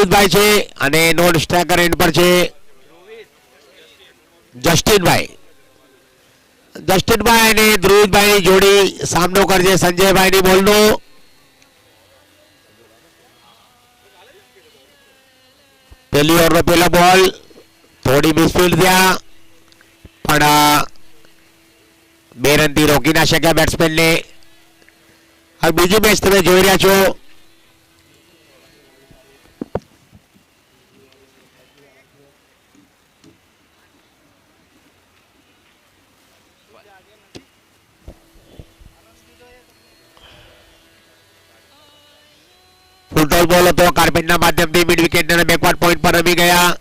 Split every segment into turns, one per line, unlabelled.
ધ્રુવિતભાઈ છે અને non striker end પર છે જસ્ટિનભાઈ. જસ્ટિનભાઈ અને ધ્રુવિતભાઈની જોડી સામનો કરશે સંજયભાઈની બોલનો. પહેલી ઓવરનો પહેલો બોલ થોડી મિસફિલ્ડ થયા પણ 2 રનથી રોકી ના શક્યા બેટ્સમેનને. હવે બીજી મેચ તમે જોઈ રહ્યા છો. ફૂલટોલ બોલ હતો કાર્પેટના માધ્યમથી મિડ વિકેટ અને બેકવર્ડ પોઈન્ટ પર રમી ગયા.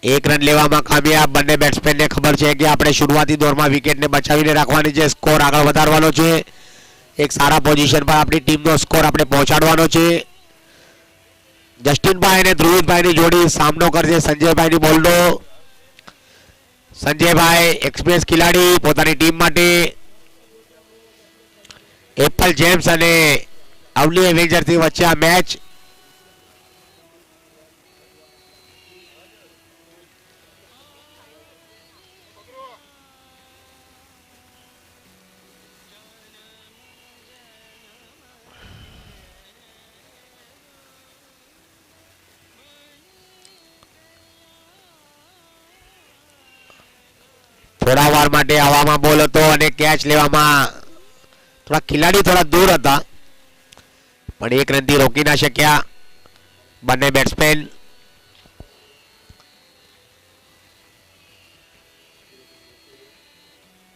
1 રન લેવામાં કામયાબ. બંને બેટ્સમેનને ખબર છે કે આપણે શરૂઆતી દોરમાં વિકેટને બચાવીને રાખવાની છે, સ્કોર આગળ વધારવાનો છે, એક સારા પોઝિશન પર આપણી ટીમનો સ્કોર આપણે પહોંચાડવાનો છે. જસ્ટિનભાઈ અને ધ્રુવિતભાઈની જોડી સામનો કરશે સંજયભાઈની બોલનો. સંજયભાઈ એક્સપિરિયન્સ ખેલાડી પોતાની ટીમ માટે. એપલ જેમ્સ અને અવલી એવેન્જર્સની વચ્ચે આ મેચ. થોડા વાર માટે હવામાં બોલ હતો અને કેચ લેવામાં થોડા ખેલાડી થોડા દૂર હતા પણ 1 રનથી રોકી ના શક્યા બંને બેટ્સમેન.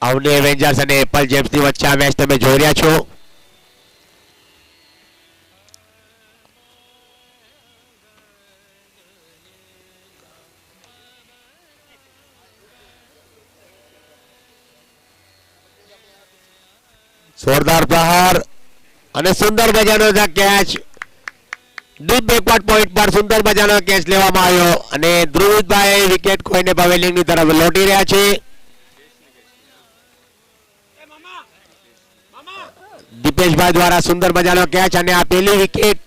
અવની એવેન્જર્સ અને એપલ જેમ્સની વચ્ચે આ મેચ તમે જોઈ રહ્યા છો. જોરદાર પ્રહાર અને સુંદર મજાનો કેચ. ડીપ બેકવર્ડ પોઈન્ટ પર સુંદર મજાનો કેચ લેવામાં આવ્યો અને ધ્રુવિતભાઈ વિકેટ ખોઈને પવેલિંગની તરફ લોટી રહ્યા છે. દીપેશભાઈ દ્વારા સુંદર મજાનો કેચ અને આ પહેલી વિકેટ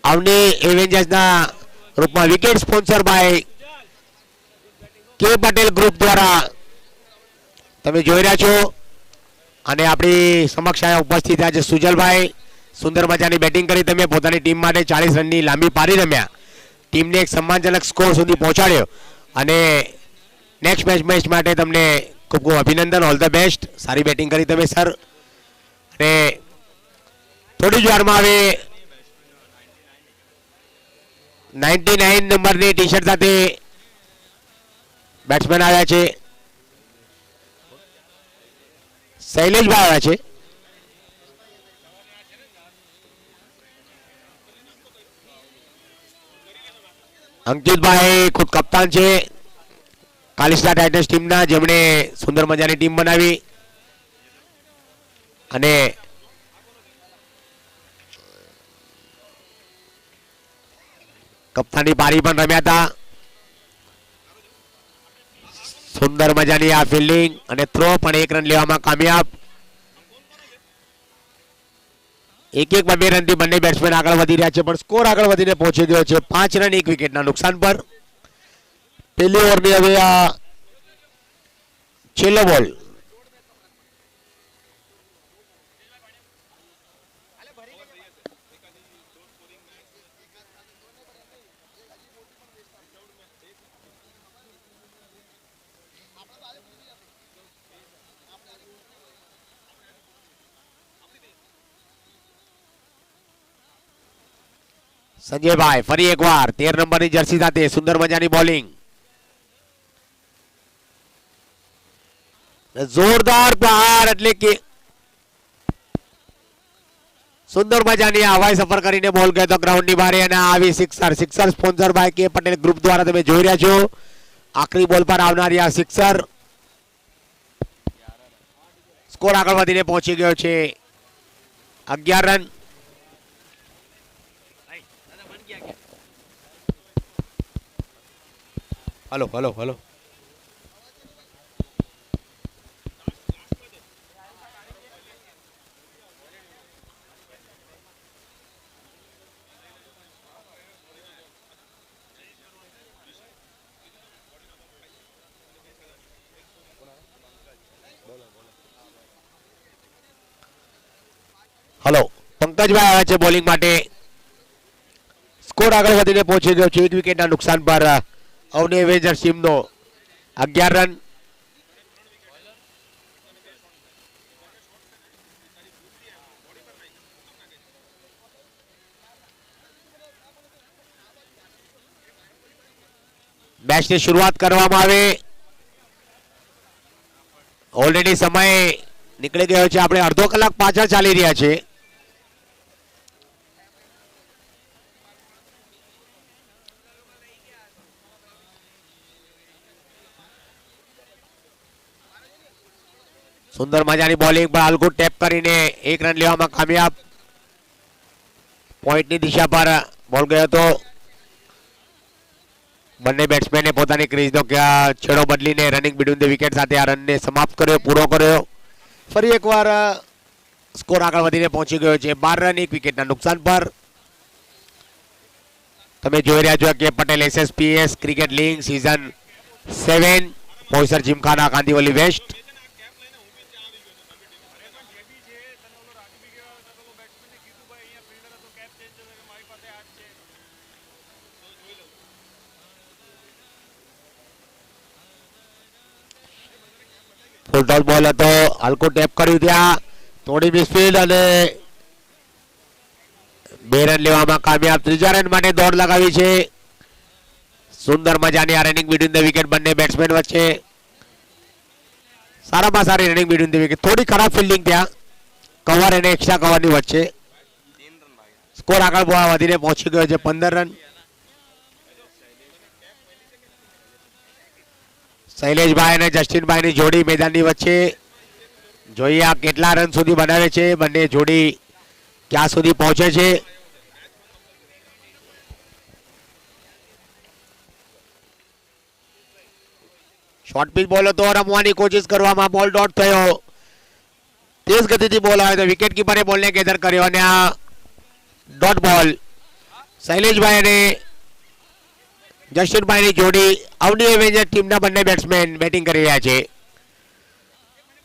અવની એવેન્જર્સના રૂપમાં wicket sponsor by K Patel group દ્વારા તમે જોઈ રહ્યા છો. અને આપણી સમક્ષ અહીંયા ઉપસ્થિત થયા છે સુજલભાઈ. સુંદર મજાની બેટિંગ કરી તમે પોતાની ટીમ માટે 40 રનની લાંબી પારી રમ્યા, ટીમને એક સન્માનજનક સ્કોર સુધી પહોંચાડ્યો અને નેક્સ્ટ મેચ માટે તમને ખૂબ ખૂબ અભિનંદન. All the best. સારી બેટિંગ કરી તમે સર. અને થોડી જ વારમાં હવે 99 નંબરની ટી શર્ટ સાથે બેટ્સમેન આવ્યા છે. શૈલેષભાઈ આવ્યા છે. અંકિતભાઈ ખુદ કપ્તાન છે કાલિસ્ટા ટાઇટન્સ ટીમના, જેમણે સુંદર મજાની ટીમ બનાવી અને કપ્તાનની પારી પણ રમ્યા હતા. સુંદર મજાની આ ફિલ્ડિંગ અને થ્રો પણ 1 રન લેવામાં કામયાબ. 1-1 માં 2 રનથી બંને બેટ્સમેન આગળ વધી રહ્યા છે પણ સ્કોર આગળ વધીને પહોંચી ગયો છે 5 રન 1 વિકેટના નુકસાન પર. પહેલી ઓવરની હવે આ છેલ્લો બોલ. સંજયભાઈ ફરી એકવાર 13 નંબરની જર્સી સાથે સુંદર મજાની બોલિંગ. જોરદાર પ્રહાર એટલે કે સુંદર મજાની હવાઈ સફર કરીને બોલ ગયો તો ગ્રાઉન્ડની બહાર અને આવી sixer. Sixer sponsor by K Patel group દ્વારા તમે જોઈ રહ્યા છો. આખરી બોલ પર આવનારી આ સિક્સર. સ્કોર આગળ વધીને પહોંચી ગયો છે 11 run. Hello hello hello Pankajbhai આવે છે બોલિંગ માટે. સ્કોર આગળ વધીને પહોંચી ગયો છે 1 વિકેટના નુકસાન પર અવની એવેન્જર્સ ટીમનો 11 રન. મેચની શરૂઆત કરવામાં આવે. ઓલરેડી સમય નીકળી ગયો છે. આપણે અડધો કલાક પાછળ ચાલી રહ્યા છે. સુંદર મજાની બોલિંગ પર અલગુટ ટેપ કરીને 1 રન લેવામાં કામયાબ. પોઈન્ટની દિશા પર બોલ ગયો હતો. બંને બેટ્સમેને પોતાની ક્રીઝનો છેડો બદલીને રનિંગ બિટવીન ધ વિકેટ સાથે આ રનને સમાપ્ત કર્યો, પૂરો કર્યો. ફરી એકવાર સ્કોર આગળ વધીને પહોંચી ગયો છે 12 રન 1 વિકેટના નુકસાન પર. તમે જોઈ રહ્યા છો K Patel SSPS cricket league season 7 Poisar gymkhana Kandivali west. Full toss ball હતો. હલકો ટેપ કર્યું ત્યાં થોડી મિસફિલ્ડ અને 2 રન લેવામાં કામયાબ. 3જા રન માટે દોડ લગાવી છે. સુંદર મજાની આ રનિંગ બિટવીન ધ વિકેટ બંને બેટ્સમેન વચ્ચે. સારામાં સારી રનિંગ બિટવીન ધ વિકેટ. થોડી ખરાબ ફિલ્ડિંગ ત્યાં કવર અને એક્સ્ટ્રા કવરની વચ્ચે. સ્કોર આગળ વધીને પહોંચી ગયો છે 15 રન. શૈલેષભાઈ અને જસ્ટિનભાઈની જોડી મેદાનની વચ્ચે. જોઈએ આ કેટલા રન સુધી બનાવે છે. બંને જોડી ક્યાં સુધી પહોંચે છે. શોર્ટ પિચ બોલ હતો. રમવાની કોશિશ કરવામાં બોલ ડોટ થયો. તેજ ગતિથી બોલ આવ્યો તો વિકેટ કીપરે બોલને ગેધર કર્યો અને આ ડોટ બોલ. શૈલેષભાઈ અને જસ્ટિનભાઈની જોડી અવની એવેન્જર ટીમના બંને બેટ્સમેન બેટિંગ કરી રહ્યા છે.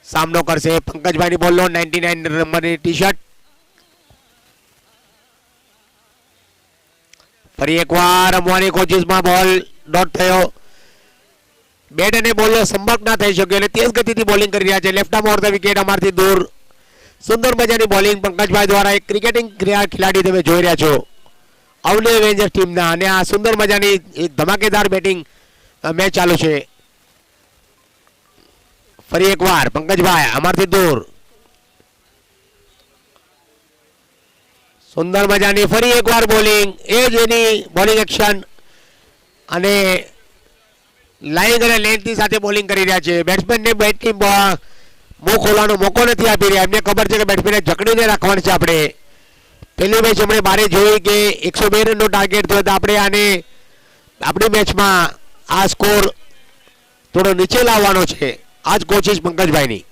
સામનો કરશે પંકજભાઈની બોલનો 99 નંબરની ટી-શર્ટ. ફરી એકવાર રમવાની કોશિશમાં બોલ ડોટ થયો. બેટ અને બોલનો સંપર્ક ના થઈ શક્યો એટલે તેજ ગતિથી બોલિંગ કરી રહ્યા છે. Left arm over the wicket અમારથી દૂર. સુંદર મજાની બોલિંગ પંકજભાઈ દ્વારા. એક ક્રિકેટિંગ ખેલાડી તમે જોઈ રહ્યા છો અવની એવેન્જર ટીમના. અને આ સુંદર મજાની એક ધમાકેદાર બેટિંગ મેચ ચાલુ છે. ફરી એકવાર પંકજભાઈ અમારથી દૂર. સુંદર મજાની ફરી એકવાર બોલિંગ. એ જ એની બોલિંગ એક્શન અને લાઇંગ અને લેન્થની સાથે બોલિંગ કરી રહ્યા છે. બેટ્સમેનને બેટની મોં ખોલવાનો મોકો નથી આપી રહ્યા. એમને ખબર છે કે બેટ્સમેને જકડીને રાખવાનું છે. આપણે પહેલી મેચ હમણાં બારે જોઈ કે 102 રનનો ટાર્ગેટ થયો તો આપણે આને આપણી મેચમાં આ સ્કોર થોડો નીચે લાવવાનો છે. આ જ કોશિશ પંકજભાઈની.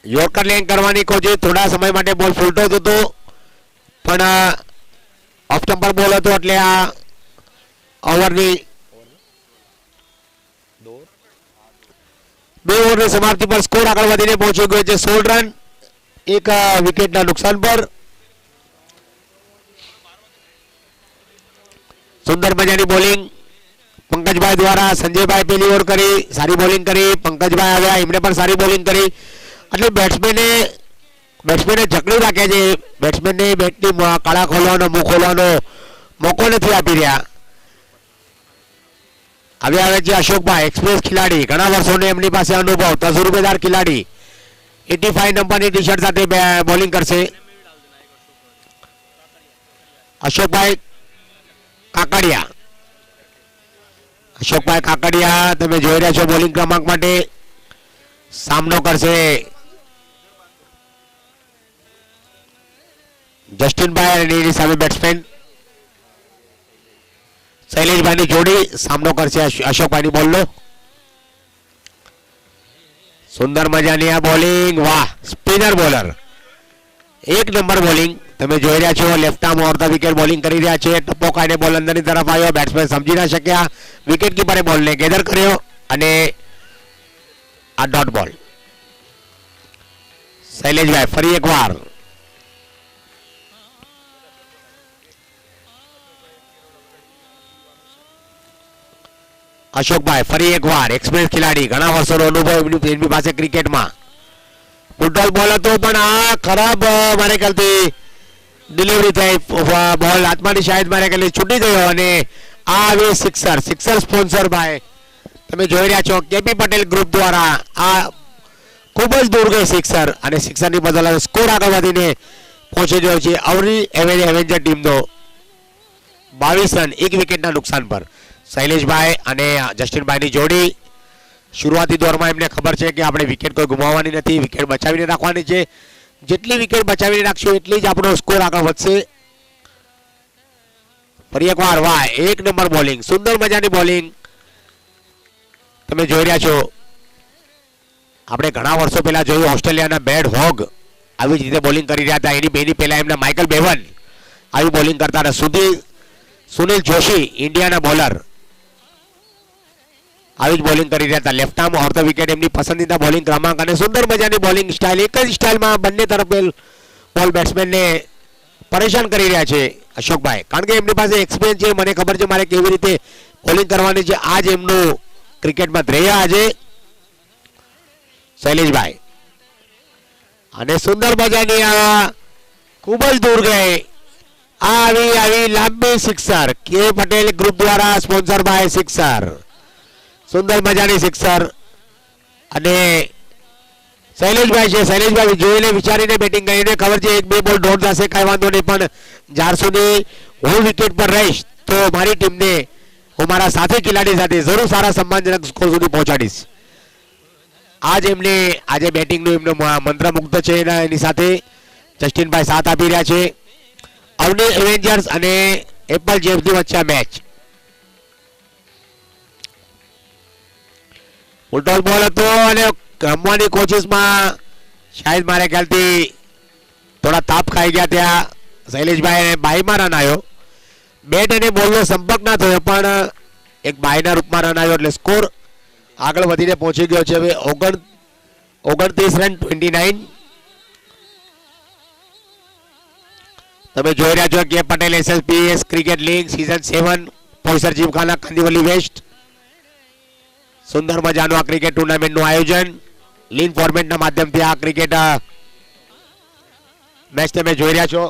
યોર્કર લેન કરવાની કોશિશ. થોડા સમય માટે બોલ ફૂલતો હતો પણ ઓફ સ્ટમ્પર બોલ હતો એટલે આ ઓવરની 2 ઓવરની સમાપ્તિ પર સ્કોર આગળ વધીને પહોંચી ગયો છે 16 રન 1 વિકેટના નુકસાન પર. સુંદર મજાની બોલિંગ પંકજભાઈ દ્વારા. સંજયભાઈ પહેલી ઓવર કરી, સારી બોલિંગ કરી. પંકજભાઈ આવ્યા, એમણે પણ સારી બોલિંગ કરી. એટલે બેટ્સમેને જકડી રાખે છે. બેટ્સમેનને બેટની કાળા ખોલવાનો મું ખોલવાનો મોકો નથી આપી રહ્યા. હવે આવે છે અશોકભાઈ, એક્સપ્રેસ ખેલાડી. ઘણા વર્ષોને એમની પાસે અનુભવ. તજુર્બેદાર ખેલાડી. 85 નંબરની ટી શર્ટ સાથે બોલિંગ કરશે અશોકભાઈ કાકડિયા. અશોકભાઈ કાકડિયા તમે જોઈ રહ્યા છો બોલિંગ ક્રમાંક માટે. સામનો કરશે જસ્ટિનભાઈ અને એની સામે બેટ્સમેન શૈલેષભાઈની જોડી. સામનો કરશે અશોકભાઈની બોલનો. સુંદર મજાની આ બોલિંગ. વાહ, સ્પિનર બોલર. 1 નંબર બોલિંગ તમે જોઈ રહ્યા છો. Left arm over the wicket bowling કરી રહ્યા છે. ટપ્પો ખાઈને બોલ અંદરની તરફ આવ્યો. બેટ્સમેન સમજી ના શક્યા. વિકેટ કીપરે બોલને ગેધર કર્યો અને આ ડોટ બોલ. શૈલેષભાઈ ફરી એકવાર. અશોકભાઈ ફરી એકવાર એક્સપિરિયન્સ ખેલાડી, ઘણા વર્ષોનો અનુભવ એમની પાસે ક્રિકેટમાં. ફૂટબોલ બોલ હતો પણ આ ખરાબ મારે ખ્યાલથી ડિલિવરી થઈ, બોલ હાથમાંથી શાયદ મારે ખ્યાલથી છૂટી ગયો અને આ આવી સિક્સર. સિક્સર સ્પોન્સર બાય તમે જોઈ રહ્યા છો કેપી પટેલ ગ્રુપ દ્વારા. આ ખૂબ જ દૂર ગઈ સિક્સર અને સિક્સરની બદલ સ્કોર આગળ વધીને પહોંચી ગયો છે અવની એવેન્જર ટીમનો 22 રન 1 વિકેટના નુકસાન પર. શૈલેષભાઈ અને જસ્ટિનભાઈની જોડી શરૂઆતી દોરમાં એમને ખબર છે કે આપણે વિકેટ કોઈ ગુમાવવાની નથી, વિકેટ બચાવીને રાખવાની છે. જેટલી વિકેટ બચાવીને રાખશો એટલી જ આપણો સ્કોર આગળ વધશે. ફરી એકવાર વાહ, 1 નંબર બોલિંગ, સુંદર મજાની બોલિંગ તમે જોઈ રહ્યા છો. આપણે ઘણા વર્ષો પહેલા જોયું ઓસ્ટ્રેલિયાના બેડ હોગ આવી જ રીતે બોલિંગ કરી રહ્યા હતા. એની પહેલા એમના માઇકલ બેવન આવી બોલિંગ કરતા હતા. સુનિલ જોશી ઇન્ડિયાના બોલર આવી જ બોલિંગ કરી રહ્યા હતા. Left arm of the wicket એમની પસંદીદા બોલિંગ ક્રમાંક અને સુંદર મજાની બોલિંગ સ્ટાઇલ. એક જ સ્ટાઇલમાં બંને તરફ બોલ બેટ્સમેનને પરેશાન કરી રહ્યા છે અશોકભાઈ, કારણ કે એમની પાસે એક્સપિરિયન્સ છે. મને ખબર છે મારે કેવી રીતે બોલિંગ કરવાની છે. આજ એમનું ક્રિકેટમાં ધ્યેય આજે શૈલેષભાઈ અને સુંદર મજાની આ ખૂબ જ દૂર ગઈ આવી લાંબી સિક્સર. કે પટેલ ગ્રુપ દ્વારા સ્પોન્સર બાય સિક્સર, સુંદર મજાની સિક્સર. અને શૈલેષભાઈ છે, શૈલેષભાઈ જોઈને વિચારીને બેટિંગ કરીને ખબર છે 1-2 બોલ ડોટ જશે, કાંઈ વાંધો નહીં, પણ જ્યાર સુધી હું વિકેટ પર રહીશ તો મારી ટીમને હું મારા સાથી ખેલાડી સાથે જરૂર સારા સન્માનજનક સ્કોર સુધી પહોંચાડીશ. આજે બેટિંગનું એમનો મંત્રમુગ્ધ છે. એની સાથે જસ્ટિનભાઈ સાથ આપી રહ્યા છે. અવની એવેન્જર્સ અને એપલ જેમ્સની વચ્ચે મેચ. ફૂટબોલ બોલ હતો અને રમવાની કોશિશમાં શાયદ મારે ખ્યાલથી થોડા તાપ ખાઈ ગયા ત્યાં શૈલેષભાઈ બાઈમાં રન આવ્યો. બેટ અને બોલનો સંપર્ક ના થયો પણ એક બાયના રૂપમાં રન આવ્યો એટલે સ્કોર આગળ વધીને પહોંચી ગયો છે. હવે 29 રન 29. તમે જોઈ રહ્યા છો કે પટેલ એસએસપીએસ cricket league season 7 Poisar gymkhana Kandivali west. સુંદર મજાનું આ ક્રિકેટ ટુર્નામેન્ટનું આયોજન લીન ફોર્મેટના માધ્યમથી આ ક્રિકેટ મેચ તમે જોઈ રહ્યા છો.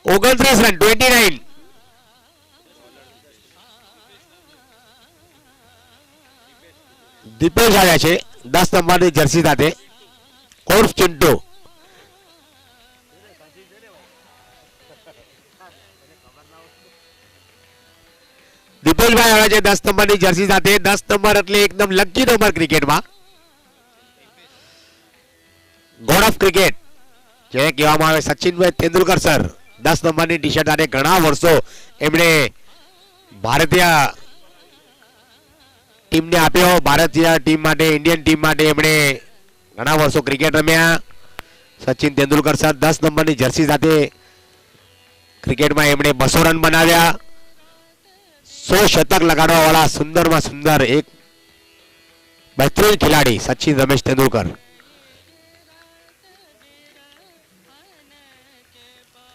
29 રન 29. દીપેશ આવ્યા છે 10 નંબરની જર્સી સાથે ઉર્ફ ચિંટુ. દીપેશભાઈ આવ્યા છે 10 નંબરની જર્સી સાથે. 10 નંબર એટલે એકદમ લકી નંબર ક્રિકેટમાં. ગોડ ઓફ ક્રિકેટ જે કહેવામાં આવે સચિનભાઈ તેંડુલકર સર 10 નંબરની ટી શર્ટ સાથે ઘણા વર્ષો એમણે ભારતીય ટીમને આપ્યો. ભારતીય ટીમ માટે, ઇન્ડિયન ટીમ માટે એમણે ઘણા વર્ષો ક્રિકેટ રમ્યા. સચિન તેંડુલકર સર 10 નંબરની જર્સી સાથે ક્રિકેટમાં એમણે 200 રન બનાવ્યા. 100 શતક લગાડવા વાળા સુંદરમાં સુંદર એક બહેતરીન ખેલાડી સચિન રમેશ તેંડુલકર.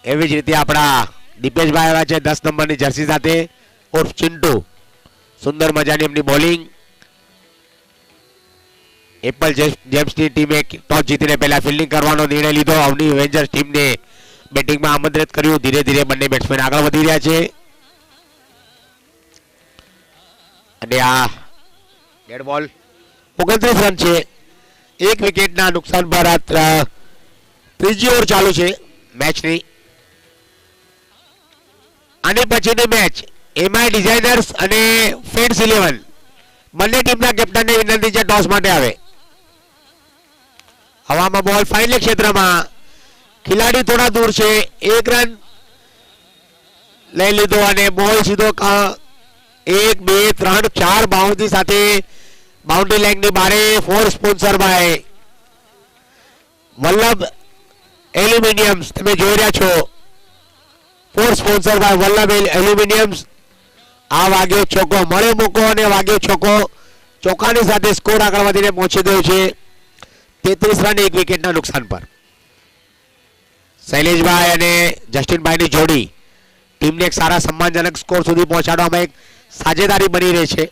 એવી જ રીતે આપણા દીપેશભાઈ આવ્યા છે 10 નંબરની જર્સી સાથે ઉર્ફ ચિંટુ. સુંદર મજાની એમની બોલિંગ. એપલ જેમ્સની ટીમે ટોસ જીતીને પહેલા ફિલ્ડિંગ કરવાનો નિર્ણય લીધો. અવની એવેન્જર્સ ટીમને બેટિંગમાં આમંત્રિત કર્યું. ધીરે ધીરે બંને બેટ્સમેન આગળ વધી રહ્યા છે અને આ ડેડ બોલ 29 રન છે 1 વિકેટના નુકસાન પર ત્રીજી ઓવર ચાલુ છે મેચની. આની પછીની મેચ એમઆઈ ડિઝાઇનર્સ અને ફ્રેન્ડ્સ 11 બંને ટીમના કેપ્ટનને વિનંતી છે ટોસ માટે આવે. હવામાં બોલ ફાઇનલ ક્ષેત્રમાં, ખેલાડી થોડા દૂર છે. 1 રન લઈ લીધો અને બોલ સીધો 1 2 3 4 બાઉન્ડ્રી સાથે બાઉન્ડ્રી લાઇનની બારે. Four sponsor by Vallabh aluminiums તમે જોઈ રહ્યા છો. Four sponsor by Vallabh aluminiums. આ વાગ્યો છોકો, મળ્યો મોકો અને વાગ્યો છોકો. ચોકાની સાથે સ્કોર આગળ વધીને પહોંચી ગયો છે 33 રન 1 વિકેટના નુકસાન પર. શૈલેષભાઈ અને જસ્ટિનભાઈની જોડી ટીમને એક સારા સન્માનજનક સ્કોર સુધી પહોંચાડવામાં એક સાજેદારી બની રહી છે.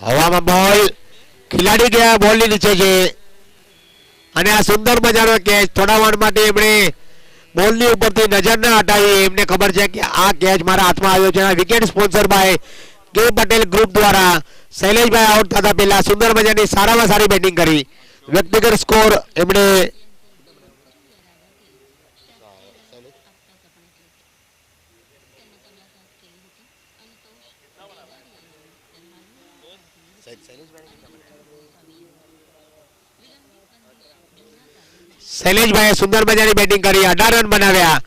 હવામાં બોલ ખેલાડી ગયા બોલની નીચે છે અને આ સુંદર મજાનો કેચ થોડા વાર માટે એમણે બોલની ઉપરથી નજર ન હટાવી. એમને ખબર છે કે આ કેચ મારા હાથમાં આવ્યો છે. Wicket sponsor by K Patel group દ્વારા શૈલેષભાઈ આઉટ થતા પહેલા સુંદર મજાની સારામાં સારી બેટિંગ કરી. વ્યક્તિગત સ્કોર એમણે શૈલેષભાઈએ સુંદર મજાની બેટિંગ કરી 18 રન બનાવ્યા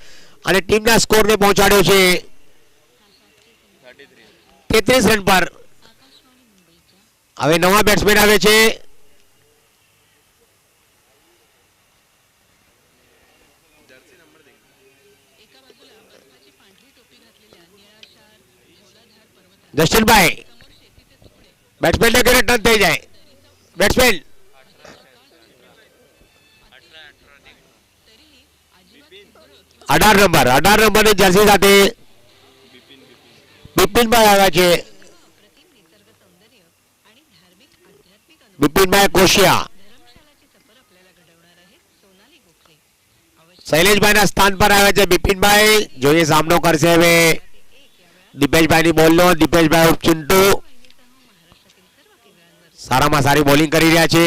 અને ટીમના સ્કોરને પહોંચાડ્યો છે 33 રન પર. હવે નવા બેટ્સમેન આવે છે જસ્ટિનભાઈ. બેટ્સમેનને કરે ટર્ન થઈ જાય. બેટ્સમેન 18 નંબરની જર્સી સાથે બિપિનભાઈ આવ્યા છે. બિપિનભાઈ કોશિયા શૈલેષભાઈના સ્થાન પર આવ્યા છે. બિપિનભાઈ જોઈએ સામનો કરશે હવે દીપેશભાઈની બોલનો. દીપેશભાઈ ઉપચિંટુ સારામાં સારી બોલિંગ કરી રહ્યા છે.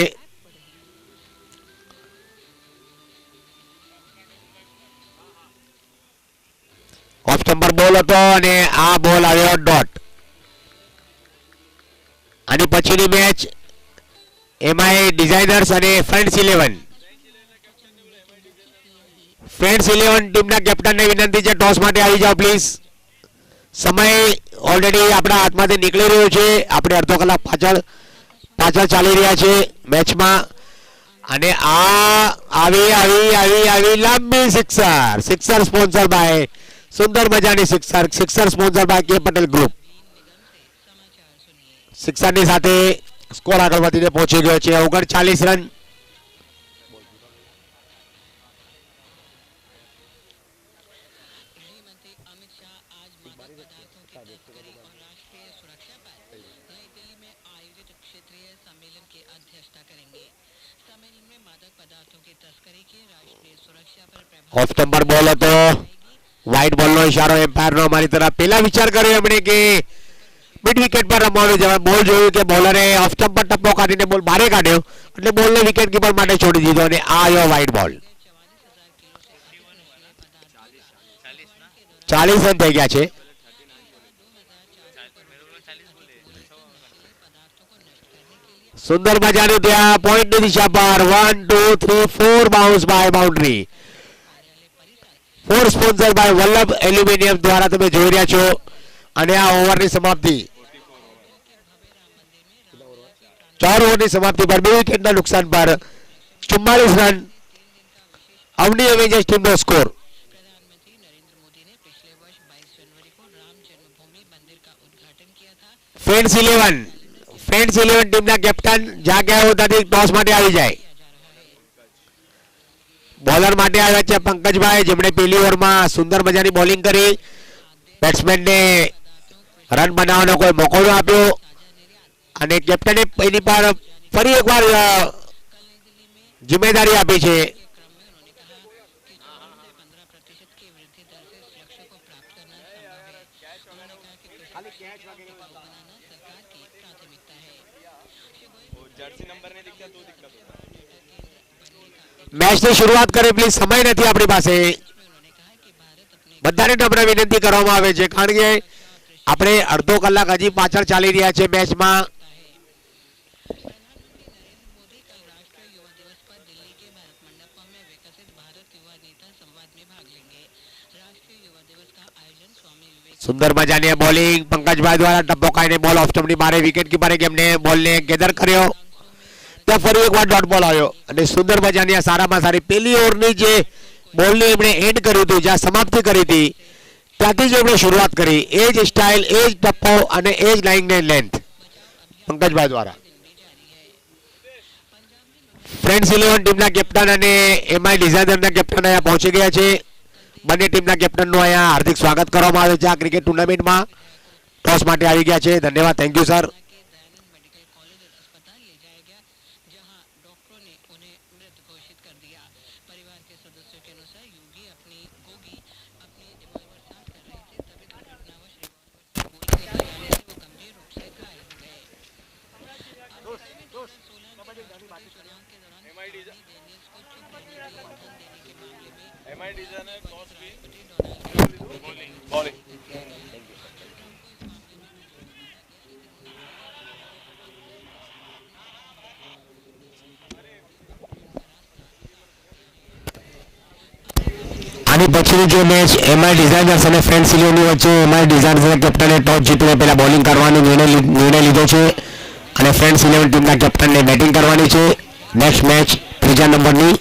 ઓફ સ્ટમ્પર બોલ હતો અને આ બોલ આવ્યો ડોટ. આની પછીની મેચ એમઆઈ ડિઝાઇનર્સ અને ફ્રેન્ડ્સ 11. ફ્રેન્ડ્સ 11 ટીમના કેપ્ટનને વિનંતી છે ટોસ માટે આવી જાઓ પ્લીઝ. સમય ઓલરેડી આપણા હાથમાંથી નીકળી રહ્યો છે. આપણે અડધો કલાક પાછળ ચાલી રહ્યા છે મેચમાં અને આ આવી લાંબી સિક્સર સ્પોન્સર બાય સુંદર મજાની sixer sponsor by K Patel group. સિક્સરની સાથે સ્કોર આગળ વધીને પહોંચી ગયો છે 39 રન. ઓફ સ્ટમ્પર બોલ હતો. વ્હાઇટ બોલનો ઇશારો એમ્પાયરનો અમારી તરફ. પહેલા વિચાર કર્યો એમણે કે મિડ વિકેટ પર રમવાનું છે. બોલ જોયું કે બોલરે ઓફ સ્ટમ્પ પર ટપ્પો કાઢીને બોલ બહાર કાઢ્યો એટલે બોલને વિકેટ કીપર માટે છોડી દીધો અને આ આવ્યો વ્હાઇટ બોલ. 40 રન થઈ ગયા છે. સુંદર મજાનું ત્યાં પોઈન્ટની દિશા પર 1 2 3 4 bounce by boundary. 4 sponsor by Vallabh aluminium દ્વારા તમે જોઈ રહ્યા છો અને આ ઓવરની સમાપ્તિ 4 ઓવરની સમાપ્તિ પર 2 વિકેટના નુકસાન પર 44 રન અવની એવેન્જર્સ ટીમનો સ્કોર. ફ્રેન્ડ્સ 11 ટીમના કેપ્ટન જ્યાં ગયા હોતાથી ટોસ માટે આવી જાય. બોલર માટે આવ્યા છે પંકજભાઈ જેમણે પહેલી ઓવરમાં સુંદર મજાની બોલિંગ કરી. બેટ્સમેનને રન બનાવવાનો કોઈ મોકો ન આપ્યો અને કેપ્ટને એની પર ફરી એકવાર જિમ્મેદારી આપી છે. મેચની શરૂઆત કરે પ્લીઝ. સમય નથી આપણી પાસે. બધાને નમ્ર વિનંતી કરવામાં આવે છે કારણ કે આપણે અડધો કલાક હજી પાછળ ચાલી રહ્યા છે મેચમાં. સુંદર મજાની બોલિંગ પંકજભાઈ દ્વારા ટપ્પો ખાઈને બોલ ઓફ સ્ટમ્પની બારે વિકેટ કીપરે એમને બોલને ગેધર કર્યો. ત્યાં ફરી એકવાર ડોટ બોલ આવ્યો અને સુંદર મજાની આ સારામાં સારી પહેલી ઓવરની જે બોલને એમણે એન્ડ કર્યું હતું, જ્યાં સમાપ્તિ કરી હતી ત્યાંથી જ એમણે શરૂઆત કરી. એ જ સ્ટાઇલ, એ જ ટપ્પો અને એ જ લાઇંગ લેન્થ પંકજભાઈ દ્વારા. ફ્રેન્ડ્સ 11 ટીમના કેપ્ટન અને એમઆઈ ડિઝાઇનરના કેપ્ટન અહીંયા પહોંચી ગયા છે. બંને ટીમના કેપ્ટનનું અહીંયા હાર્દિક સ્વાગત કરવામાં આવે છે આ ક્રિકેટ ટુર્નામેન્ટમાં. ટોસ માટે આવી ગયા છે. ધન્યવાદ, થેન્ક યુ સર. આની પછીની જે મેચ એમઆઈ ડિઝાઇનર્સ અને ફ્રેન્ડ્સ 11 વચ્ચે એમઆઈ ડિઝાઇનર્સના કેપ્ટને ટોસ જીતીને પહેલા બોલિંગ કરવાનો નિર્ણય લીધો છે અને ફ્રેન્ડ્સ 11 ટીમના કેપ્ટનને બેટિંગ કરવાની છે. નેક્સ્ટ મેચ ત્રીજા નંબરની.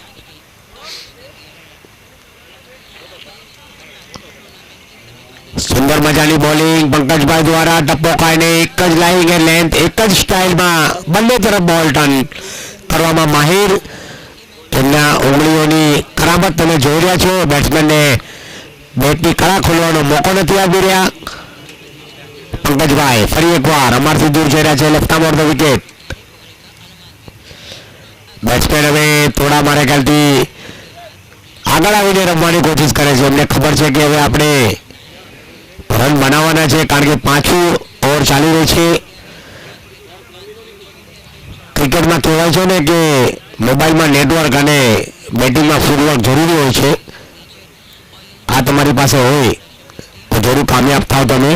સુંદર મજાની બોલિંગ પંકજભાઈ દ્વારા ટપ્પો ખાઈને એક જ લાઇંગ એ લેન્થ, એક જ સ્ટાઇલમાં બંને તરફ બોલ ટર્ન કરવામાં માહિર. તેમના ઉંગળીઓની કરામત તમે જોઈ રહ્યા છો. બેટ્સમેનને બેટની કળા ખોલવાનો મોકો નથી આપી રહ્યા. પંકજભાઈ ફરી એકવાર અમારથી દૂર જઈ રહ્યા છે. Left arm of the wicket. Batsman હવે થોડા મારા ખ્યાલથી આગળ આવીને રમવાની કોશિશ કરે છે. એમને ખબર છે કે હવે આપણે રન બનાવવાના છે, કારણ કે પાછું ઓવર ચાલી રહી છે. ક્રિકેટમાં કહેવાય છે ને કે મોબાઈલમાં નેટવર્ક અને બેટિંગમાં ફૂટવર્ક જરૂરી હોય છે. આ તમારી પાસે હોય તો જરૂર કામયાબ થાવ તમે.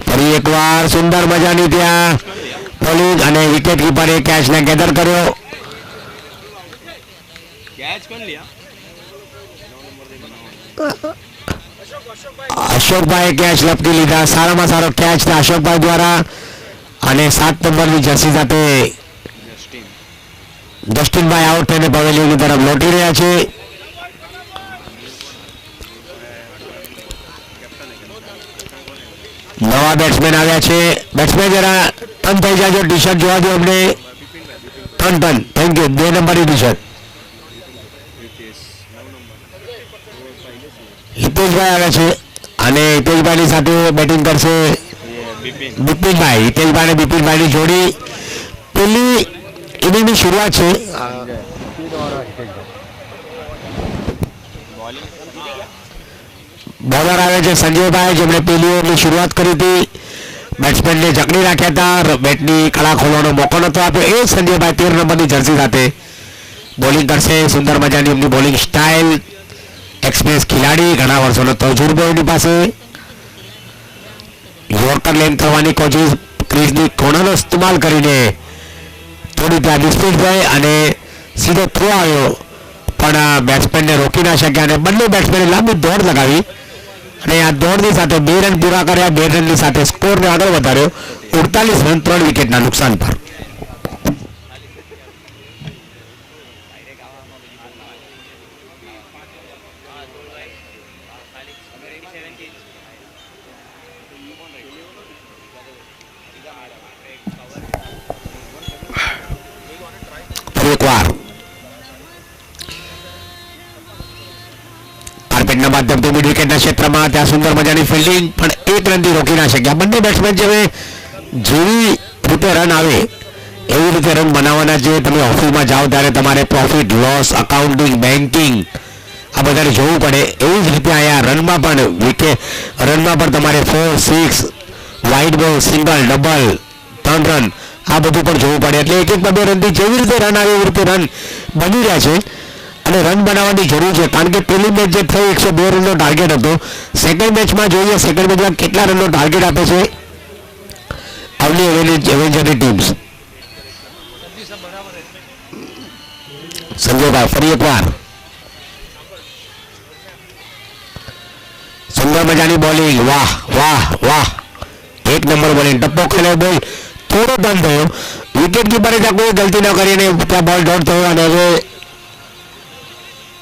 ફરી એકવાર સુંદર મજાની ત્યાં બોલિંગ અને વિકેટ કીપરે કેચને ગેધર કર્યો. અશોકભાઈ કેચ લપકી લીધા. સારામાં સારો કેચ છે અશોકભાઈ દ્વારા અને 7 નંબરની જર્સી સાથે જસ્ટિનભાઈ આઉટ થઈને પવેલિયનની તરફ લોટી રહ્યા છે. નવા બેટ્સમેન આવ્યા છે. બેટ્સમેન જરા ટર્ન થઈ જાય, ટી શર્ટ જોવા દો અમને. Turn thank you. 2 નંબરની ટી શર્ટ હિતેશભાઈ આવ્યા છે અને હિતેશભાઈની સાથે બેટિંગ કરશે બિપિનભાઈ. હિતેશભાઈ અને બિપિનભાઈની જોડી. પેલી ઇનિંગની શરૂઆત છે. બોલર આવે છે સંજયભાઈ, જેમણે પહેલી ઓવરની શરૂઆત કરી હતી. બેટ્સમેનને જકડી રાખ્યા હતા, બેટની કળા ખોલવાનો મોકો નતો આપ્યો. એ સંજયભાઈ 13 નંબરની જર્સી સાથે બોલિંગ કરશે. સુંદર મજાની એમની બોલિંગ સ્ટાઇલ. એક્સપિરિયન્સ ખેલાડી, ઘણા વર્ષોનો તજુર્બો એની પાસે. યોર્કર લેન કરવાની કોશિશ, ક્રીઝની કોર્નરનો ઇસ્તેમાલ કરીને થોડી ત્યાં ડિસ્પીડ થઈ અને સીધો થ્રો આવ્યો, પણ બેટ્સમેનને રોકી ના શક્યા અને બંને બેટ્સમેને લાંબી દોડ લગાવી અને આ દોડની સાથે 2 રન પૂરા કર્યા. 2 રનની સાથે સ્કોરને આગળ વધાર્યો 48 રન 3 વિકેટના નુકસાન પર. એકવાર કાર્પેટના માધ્યમથી મિડ વિકેટના ક્ષેત્રમાં ત્યાં સુંદર મજાની ફિલ્ડિંગ, પણ 1 રનથી રોકી ના શક્યા. બંને બેટ્સમેન જેવી રીતે રન આવે એવી રીતે રન બનાવવાના છે. તમે ઓફિસમાં જાઓ ત્યારે તમારે પ્રોફિટ લોસ અકાઉન્ટિંગ બેન્કિંગ આ બધાને જોવું પડે. એવી જ રીતે અહીંયા રનમાં પણ તમારે 4, 6 વાઇડ બોલ, સિંગલ, ડબલ, 3 રન આ બધું પણ જોવું પડે. એટલે 1-2 રનથી જેવી રીતે રન આવે એવી રીતે રન બની રહ્યા છે અને રન બનાવવાની જરૂર છે, કારણ કે પહેલી મેચ જે થઈ 102 રનનો ટાર્ગેટ હતો. સેકન્ડ મેચમાં જોઈએ સેકન્ડ મેચમાં કેટલા રનનો ટાર્ગેટ આપે છે અવલી એવેન્જરની ટીમ્સ. સંજયભાઈ ફરી એકવાર વાહ વાહ વાહ, એક નંબર બોલિંગ, ટપ્પો ખેલે બોલ થોડો ટર્ન થયો, વિકેટ કીપરે ત્યાં કોઈ ગલતી ન કરીને ત્યાં બોલ ડોટ થયો અને હવે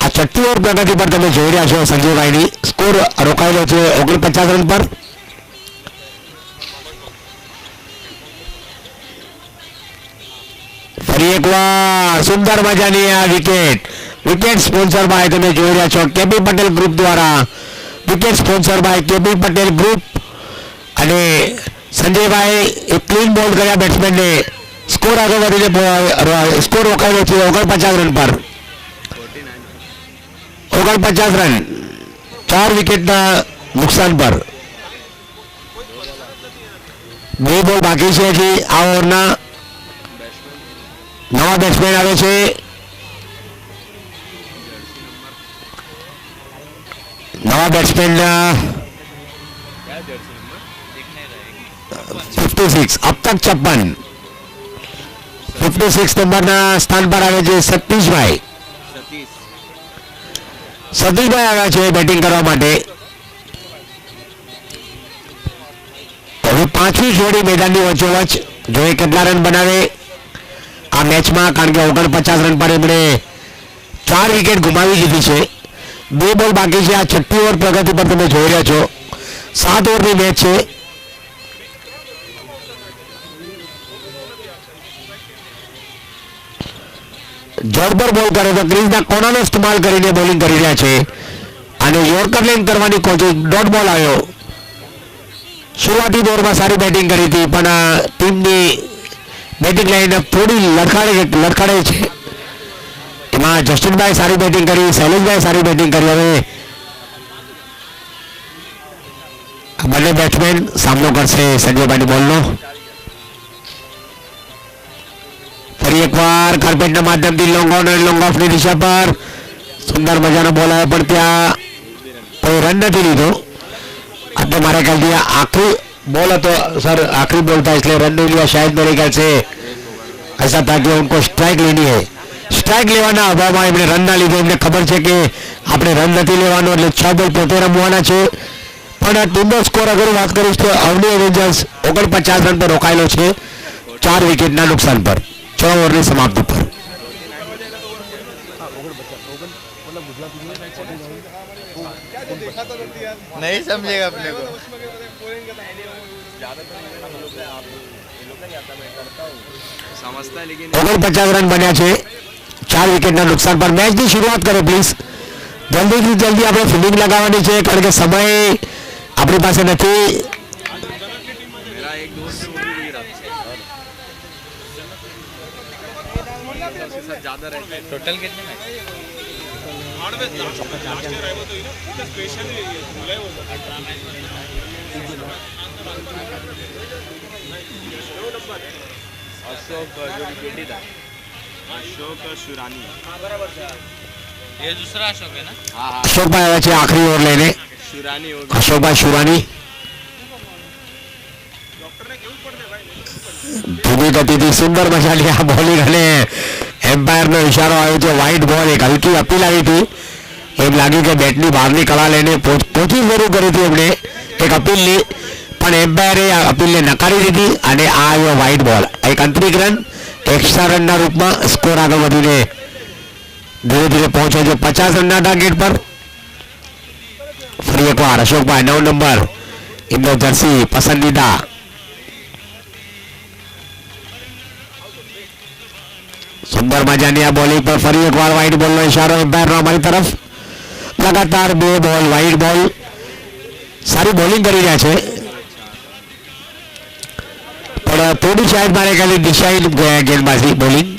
આ છઠ્ઠી ઓવર પ્રગતિ પર તમે જોઈ રહ્યા છો સંજયભાઈની સ્કોર રોકાયેલો છે 49 રન પર. ફરી એકવાર સુંદર મજાની આ વિકેટ, વિકેટ સ્પોન્સર બાય તમે જોઈ રહ્યા છો કેપી પટેલ ગ્રુપ દ્વારા, wicket sponsor by KP Patel group. અને સંજયભાઈ એક ક્લીન બોલ કર્યા બેટ્સમેનને, સ્કોર આગળ વધીને સ્કોર રોકાયેલો છે 49 રન પર. 49 રન 4 વિકેટના નુકસાન પર. 2 બોલ બાકી છે હજી આ ઓવરના. નવા બેટ્સમેન આવે છે, નવા બેટ્સમેન 56 अब तक 56 56 નંબરના સ્થાન પર આવે છે સતીશભાઈ. સતીશભાઈ આવ્યા છે બેટિંગ કરવા માટે. હવે પાંચમી જોડી મેદાનની વચ્ચોવચ્ચ જોઈએ કેટલા રન બનાવે આ મેચમાં, કારણ કે 49 રન પર એમણે 4 વિકેટ ગુમાવી દીધી છે. 2 બોલ બાકી છે. આ છઠ્ઠી ઓવર પ્રગતિ પર તમે જોઈ રહ્યા છો, 7 ઓવરની મેચ છે. જડ પર બોલ કરે તો ક્રીઝના કોણાનો ઇસ્તેમાલ કરીને બોલિંગ કરી રહ્યા છે અને યોર્કર લેન કરવાની કોશિશ, ડોટ બોલ આવ્યો. શરૂઆતી દોરમાં સારી બેટિંગ કરી હતી પણ ટીમની બેટિંગ લાઈન થોડી લડખાડે છે. એમાં જસ્ટિનભાઈ સારી બેટિંગ કરી, શૈલેષભાઈ સારી બેટિંગ કરી. હવે આ બંને બેટ્સમેન સામનો કરશે સંજયભાઈની બોલનો. ફરી એકવાર કાર્પેટના માધ્યમથી લોંગ ઓન અને લોંગ ઓફની દિશા પર સુંદર મજાનો બોલ આવ્યો પણ ત્યાં કોઈ રન નથી લીધો. આ તો મારા ખ્યાલથી આખરી बॉल तो सर आखिरी बॉल था इसलिए रन नहीं लिया शायद मेरे ख्याल से ऐसा था कि उनको स्ट्राइक लेनी है. स्ट्राइक लेवाना अभावમાં એમણે રન ના લીધો. એમને ખબર છે કે આપણે રન નથી લેવાનો એટલે 6 બોલ પોતે રમવાના છે. પણ ટીમનો સ્કોર અગર વાત કરીશ તો અવની એવેન્જર્સ 49 રન પર રોકાયેલો છે 4 વિકેટના નુકસાન પર 6 ઓવરની સમાપ્તિ પર.
नहीं समझेगा अपने को
49 રન બન્યા છે 4 વિકેટના નુકસાન પર. મેચની શરૂઆત કરો પ્લીઝ, જલ્દીથી જલ્દી આપણે ફિલ્ડિંગ લગાવવાની છે કારણ કે સમય આપણી પાસે નથી.
टोटल कितने मैच
अशोक शुरानी
ये दूसरा अशोक है ना
અશોકભાઈ આવ્યા છે આખરી ઓવર લઈને.
शुरानी हो
અશોકભાઈ શુરાની ધીમી ગતિથી સુંદર મજાની આ બોલિંગ અને એમ્પાયરનો ઇશારો આવ્યો છે વ્હાઇટ બોલ. એક હલકી અપીલ આવી હતી, એમ લાગ્યું કે બેટની બહારની કળા લઈને કોશિશ શરૂ કરી હતી એમણે એક અપીલની, પણ એમ્પાયરે આ અપીલને નકારી દીધી અને આ આવ્યો વ્હાઇટ બોલ. એક અંતરિક રન એક્સ્ટ્રા રનના રૂપમાં સ્કોર આગળ વધીને ધીરે ધીરે પહોંચ્યો છે 50 રનના ટાર્ગેટ પર. ફરી એકવાર અશોકભાઈ 9 નંબર એમનો જર્સી પસંદીદા. સુંદર મજાની આ બોલિંગ પર ફરી એકવાર વ્હાઇટ બોલનો ઇશારો એમ્પાયરનો અમારી તરફ. લગાતાર 2 બોલ વ્હાઇટ બોલ. સારી બોલિંગ કરી રહ્યા છે પણ થોડી શાયદ મારે ખાલી દિશાહીન ગેંદબાજી બોલિંગ.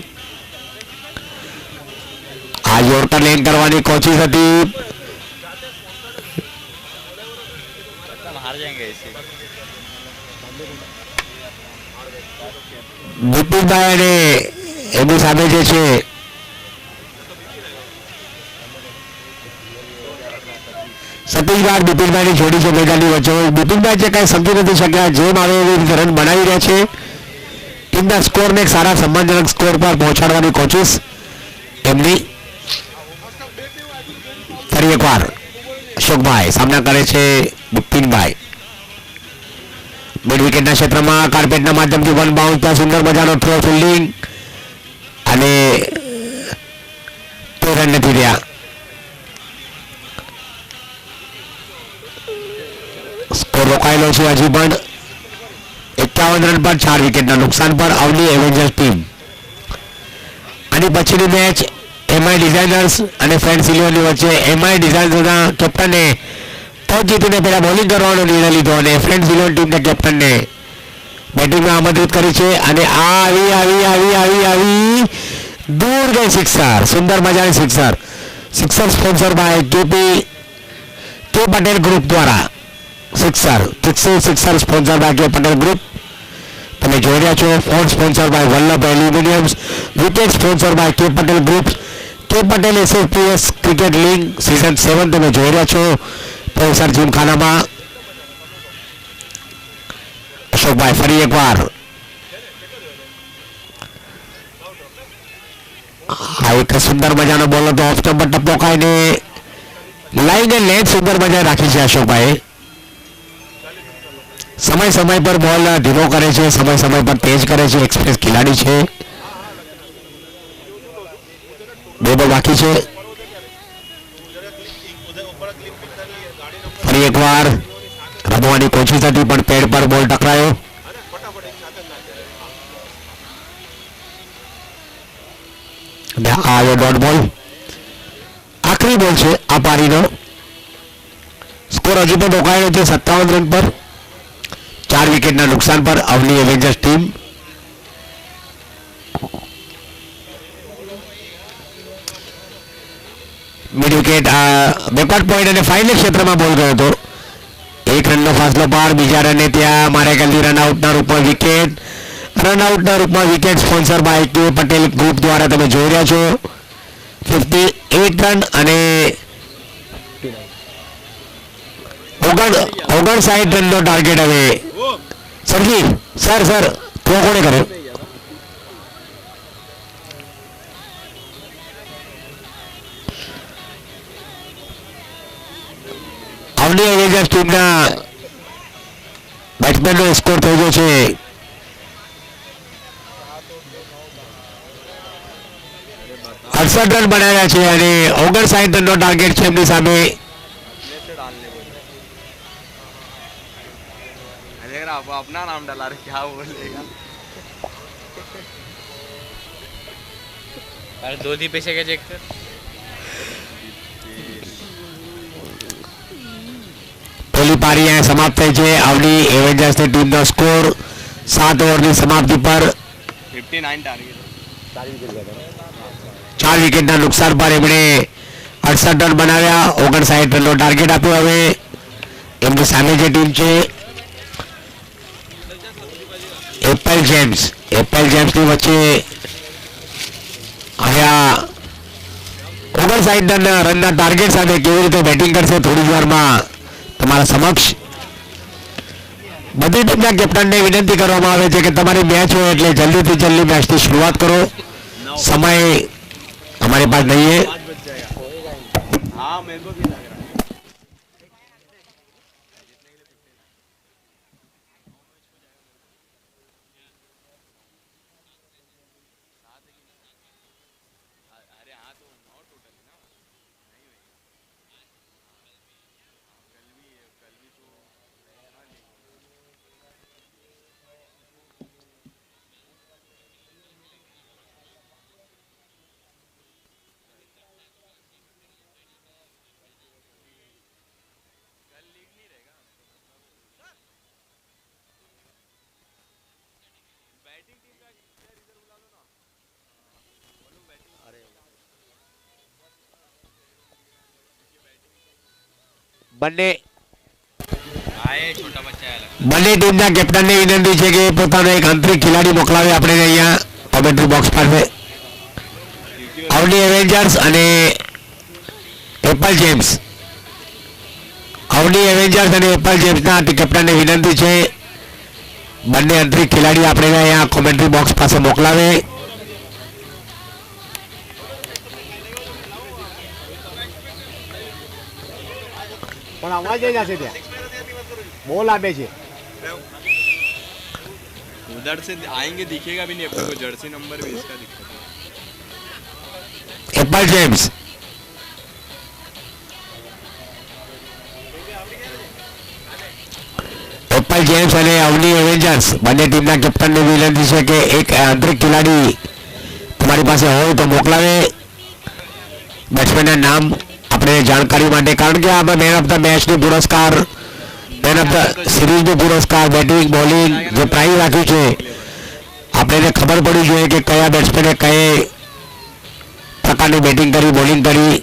આ યોર્કર લેન કરવાની કોશિશ હતી.
हार जाएंगे ऐसे
બિપિનભાઈ અને એની સામે જે છે સતીશભાઈ બિપિનભાઈની જોડી છે મેદાનની વચ્ચે. બિપિનભાઈ જે કાંઈ સમજી નથી શક્યા, જેમ આવે એવી રીતે રન બનાવી રહ્યા છે. ટીમના સ્કોરને એક સારા સન્માનજનક સ્કોર પર પહોંચાડવાની કોશિશ એમની. ફરી એકવાર અશોકભાઈ સામના કરે છે બિપિનભાઈ. મિડ વિકેટના ક્ષેત્રમાં કાર્પેટના માધ્યમથી વન બાઉન્સ, ત્યાં સુંદર મજાનો થ્રો ફિલ્ડિંગ અને 2 રન નથી રહ્યા. સ્કોર રોકાયેલો છે હજી પણ 51 રન પર 4 વિકેટના નુકસાન પર અવની એવેન્જર્સ ટીમ. આની પછીની મેચ એમઆઈ ડિઝાઇનર્સ અને ફ્રેન્ડ સિલ્વરની વચ્ચે એમઆઈ ડિઝાઇનર્સના કેપ્ટને ટોસ જીતીને પહેલા બોલિંગ કરવાનો નિર્ણય લીધો અને ફ્રેન્ડ સિલ્વર ટીમના કેપ્ટનને બેટિંગમાં આમંત્રિત કરી છે અને આવી આવી આવી આવી આવી દૂર ગઈ સિક્સર, સુંદર મજાની sixer. Sixer sponsor by K Patel group દ્વારા. Sixer sponsor by K Patel group. તમે જોઈ રહ્યા છો. Four sponsor by Vallabh aluminiums. Wicket sponsor by K Patel group. K Patel એસએફપીએસ ક્રિકેટ લીગ સિઝન 7 તમે જોઈ રહ્યા છો પ્રોફેસર જીમખાનામાં. અશોકભાઈ ફરી એકવાર આ એક સુંદર મજાનો બોલ હતો. ઓફ સ્ટમ્પ ટપ્પો ખાઈને લાઈને લેન્થ સુંદર મજા રાખી છે અશોકભાઈ. સમય પર બોલ ધીરો કરે છે, સમય પર તેજ કરે છે. એક્સપ્રેસ ખેલાડી છે. 2 બોલ બાકી છે. ફરી એકવાર રમવાની કોશિશ હતી પણ પેડ પર બોલ ટકરાયો. અને આ આવ્યો ડોટ બોલ. આખરી બોલ છે આ પારીનો. સ્કોર હજુ પણ રોકાયેલો છે 57 રન પર 4 વિકેટના નુકસાન પર Avni Avengers team. Mid wicket backward point અને ફાઇનલ ક્ષેત્રમાં બોલ ગયો હતો. 1 રનનો ફાસલો પાર. બીજા રને ત્યાં મારે કલ્દી રનઆઉટના રૂપમાં વિકેટ. રનઆઉટના રૂપમાં wicket sponsor by K Patel group દ્વારા તમે જોઈ રહ્યા છો. 58 રન અને 59 રનનો ટાર્ગેટ હવે. સરજી સર થ્રો કોણે કર્યો? અવની એવેન્જર્સ ટીમના બેટ્સમેનનો સ્કોર થઈ ગયો છે 68 રન બનાવ્યા છે અને 59 રનનો ટાર્ગેટ છે એમની સામે.
अपना नाम डाला रहे क्या बोलेगा.
अरे 2 दी पैसे का चेक कर.
પહેલી પારી અહીંયા સમાપ્ત થઈ છે. અવની એવેન્જર્સની ટીમનો સ્કોર 7 ઓવરની સમાપ્તિ પર
59 टारगेट
4 વિકેટના નુકસાન પર એમણે 68 રન બનાવ્યા. 59 રનનો ટાર્ગેટ આપ્યો. હવે એમની સામે જે ટીમ છે એપલ જેમ્સની વચ્ચે અહીંયા 59 રનના ટાર્ગેટ સાથે કેવી રીતે બેટિંગ કરશે થોડી જ વારમાં તમારા સમક્ષ. બધી ટીમના કેપ્ટનને વિનંતી કરવામાં આવે છે કે તમારી મેચ હોય એટલે જલ્દીથી જલ્દી મેચની શરૂઆત કરો. સમય हमारे पास नहीं है.
हाँ मेरे को भी लग रहा है.
બંને
छोटा बच्चा है.
બંને ટીમના કેપ્ટનને વિનંતી છે કે પોતાનો એક આંતરિક ખેલાડી મોકલાવે આપણે અહીંયા કોમેન્ટ્રી બોક્સ પાસે. અવની એવેન્જર્સ અને એપલ જેમ્સ. અવની એવેન્જર્સ અને એપલ જેમ્સના કેપ્ટનને વિનંતી છે બંને આંતરિક ખેલાડી આપણે અહીંયા કોમેન્ટ્રી બોક્સ પાસે મોકલાવે.
પણ અવાજ જ હશે ત્યાં બોલ આપે છે
उधर से आएंगे दिखेगा भी नहीं अपने को जर्सी नंबर भी इसका दिक्कत है
એપલ જેમ્સ એપલ જેમ્સ અને અવની એવેન્જર્સ બંને ટીમના કેપ્ટનને વિનંતી છે કે એક આંતરિક ખેલાડી તમારી પાસે હોય તો મોકલાવે બેટ્સમેનના નામ આપણે જાણકારી માટે, કારણ કે આપણે મેન ઓફ ધ મેચનો પુરસ્કાર, મેન ઓફ ધ સિરીઝનો પુરસ્કાર, બેટિંગ બોલિંગ જે પ્રાઇઝ રાખ્યું છે આપણે એને ખબર પડવી જોઈએ કે કયા બેટ્સમેને કઈ પ્રકારની બેટિંગ કરી, બોલિંગ કરી.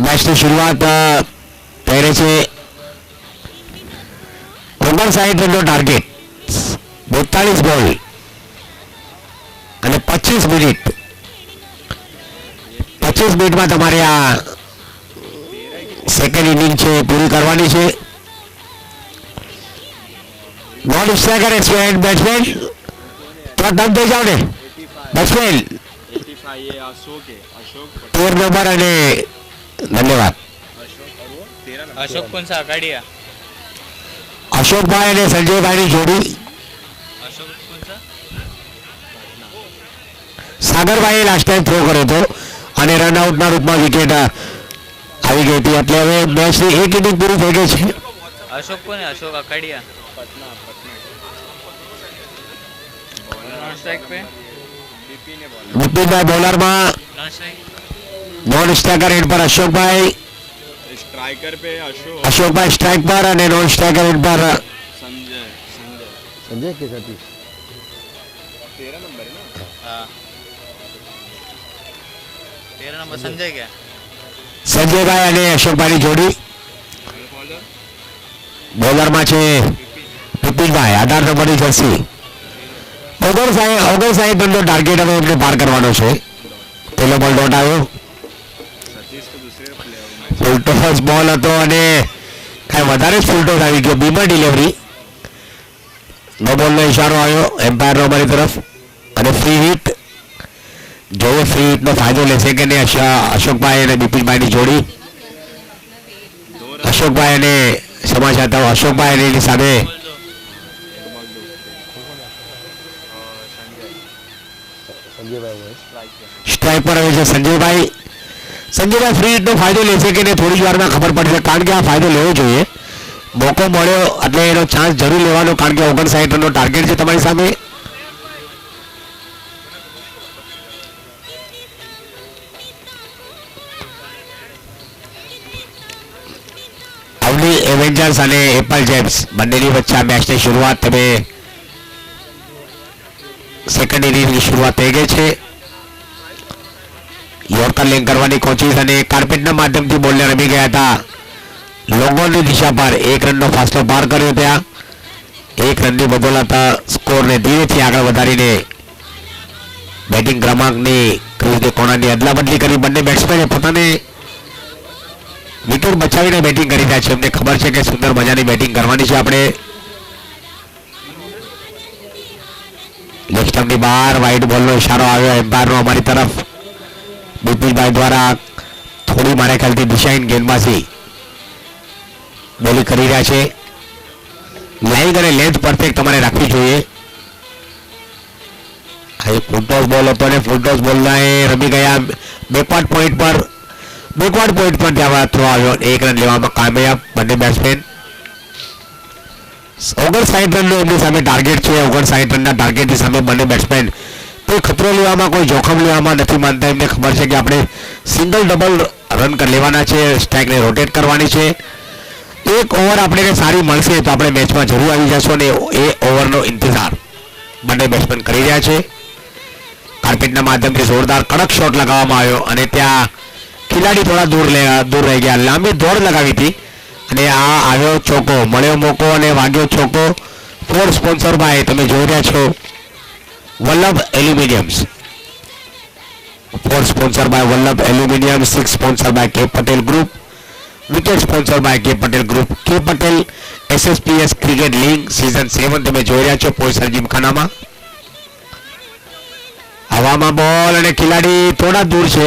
મેચની શરૂઆત પહેરે છે 59 રનનો ટાર્ગેટ, 42 બોલ અને 25 મિનિટ. 25 મિનિટમાં તમારે આ સેકન્ડ ઇનિંગ છે પૂરી કરવાની છે. નોન સ્ટ્રાઇકર એક્સપેરિયન્સ બેટ્સમેન થોડા દમ થઈ જાવ ને બેટ્સમેન
85 ये अशोक है अशोक
13 નંબર અને ધન્યવાદ
अशोक और वो 13 नंबर
अशोक कौन सा अकाडिया
અશોકભાઈ અને સંજયભાઈની જોડી.
अशोक कौन सा
સાગરભાઈએ લાસ્ટ ટાઈમ થ્રો કર્યો હતો અને રનઆઉટના રૂપમાં વિકેટ આવી ગઈ હતી, એટલે હવે મેચની એક ઇનિંગ પૂરી થઈ ગઈ છે.
अशोक कौन है अशोक अकाडिया
पटना पटना
नॉन स्ट्राइक पे
बीपी ने बोला
બિપિનભાઈ બોલરમાં,
non strike
non striker end પર અશોકભાઈ,
स्ट्राइकर पे अशोक
અશોકભાઈ સ્ટ્રાઇક પર અને નોન સ્ટ્રાઇકર એન્ડ પર
संजय संजय
સંજય કેસરી.
13 नंबर है ना
हाँ 13 नंबर संजय क्या
સંજયભાઈ અને અશોકભાઈની જોડી.
बॉलर
બોલરમાં છે બિપિનભાઈ 18 નંબરની જર્સી. 59 રનનો ટાર્ગેટ હવે એમને પાર કરવાનો છે. પહેલો બોલ ડોટ આવ્યો,
सतीश तो दूसरे प्लेयर में
ફૂલટોસ બોલ હતો અને કાંઈ વધારે જ ફૂલટોસ આવી ગયો, બીમર ડિલિવરી. નો બોલનો ઇશારો આવ્યો એમ્પાયરનો અમારી તરફ અને ફ્રી હિટ. જોઈએ ફ્રી હિટનો ફાયદો લેશે કે નહીં અશોકભાઈ અને બિપિનભાઈની જોડી. અશોકભાઈ અને ક્ષમા ચાહતા હું, અશોકભાઈ અને એની સામે સ્ટ્રાઇક પર આવે છે સંજયભાઈ. સંજયભાઈ ફ્રી હિટનો ફાયદો લેશે કે નહીં થોડી જ વારમાં ખબર પડશે, કારણ કે આ ફાયદો લેવો જોઈએ. મોકો મળ્યો એટલે એનો ચાન્સ જરૂર લેવાનો, કારણ કે 59 રનનો ટાર્ગેટ છે તમારી સામે. અવની એવેન્જર્સ અને એપલ જેમ્સ બંનેની વચ્ચે આ મેચની શરૂઆત તમે સેકન્ડ ઇનિંગની શરૂઆત થઈ ગઈ છે. યોર્કર લેગ કરવાની કોશિશ અને કાર્પેટના માધ્યમથી બોલને રમી ગયા હતા. લોંગોની દિશા પર 1 રનનો ફાસલો પાર કર્યો, ત્યાં 1 રનની બદોલત સ્કોરને ધીરેથી આગળ વધારીને બેટિંગ ક્રમાંકની ક્રીઝની કોણાની અદલા બદલી કરી. બંને બેટ્સમેને પોતાને વિકેટ બચાવીને બેટિંગ કરી રહ્યા છે. એમને ખબર છે કે સુંદર મજાની બેટિંગ કરવાની છે આપણે. લેગ સ્ટમ્પની બહાર વાઇડ બોલનો ઇશારો આવ્યો એમ્પાયરનો અમારી તરફ. બિપિનભાઈ દ્વારા થોડી મારા ખ્યાલથી દિશાહીન ગેંદબાજી બોલિંગ કરી રહ્યા છે. લાઇન અને લેન્થ પરફેક્ટ તમારે રાખવી જોઈએ. આ એક ફૂલટોસ બોલ હતો અને ફૂલટોસ બોલના એ રમી ગયા બેકવર્ડ પોઈન્ટ પર. બેકવર્ડ પોઈન્ટ પર ત્યાં થ્રો આવ્યો, 1 રન લેવામાં કામયાબ બંને બેટ્સમેન. 59 રનનો એમની સામે ટાર્ગેટ છે. 59 રનના ટાર્ગેટની સામે બંને બેટ્સમેન કોઈ ખતરો લેવામાં, કોઈ જોખમ લેવામાં નથી માનતા. એમને ખબર છે કે આપણે સિંગલ ડબલ રન લેવાના છે, સ્ટ્રાઇકને રોટેટ કરવાની છે. એક ઓવર આપણે સારી મળશે તો આપણે મેચમાં જરૂર આવી જશો અને એ ઓવરનો ઇંતજાર બંને બેટ્સમેન કરી રહ્યા છે. કાર્પેટના માધ્યમથી જોરદાર કડક શોટ લગાવવામાં આવ્યો અને ત્યાં ખેલાડી થોડા દૂર રહી ગયા. લાંબી દોડ લગાવી હતી અને આ આવ્યો ચોકો, મળ્યો મોકો અને વાગ્યો ચોકો. ફોર સ્પોન્સર બાય તમે જોઈ રહ્યા છો Vallabh aluminiums. 4 sponsor by Vallabh aluminium, 6 sponsor by K Patel group, wicket sponsor by K Patel group. K Patel SSPS cricket league season 7 તમે જોઈ રહ્યા છો પોઈસર જીમખાનામાં. હવામાં બોલ અને ખેલાડી થોડા દૂર છે.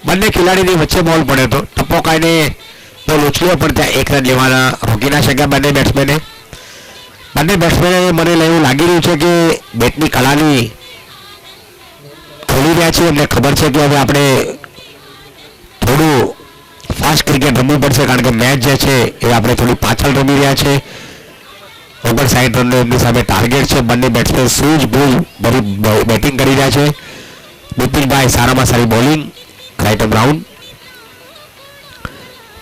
બંને ખેલાડીની વચ્ચે બોલ પડ્યો હતો. ટપ્પો ખાઈને બોલ ઉછળ્યો પણ ત્યાં એક રન લેવાના રોકી ના શક્યા બંને બેટ્સમેને. બંને બેટ્સમેને મને એવું લાગી રહ્યું છે કે બેટની કલાની ખોલી રહ્યા છે. એમને ખબર છે કે હવે આપણે થોડું ફાસ્ટ ક્રિકેટ રમવું પડશે, કારણ કે મેચ જે છે એ આપણે થોડી પાછળ રમી રહ્યા છે. 59 રનનો એમની સામે ટાર્ગેટ છે. બંને બેટ્સમેન સૂઝબૂઝ ભરી બેટિંગ કરી રહ્યા છે. બિપિનભાઈ સારામાં સારી બોલિંગ, રાઈટ ઓન રાઉન્ડ.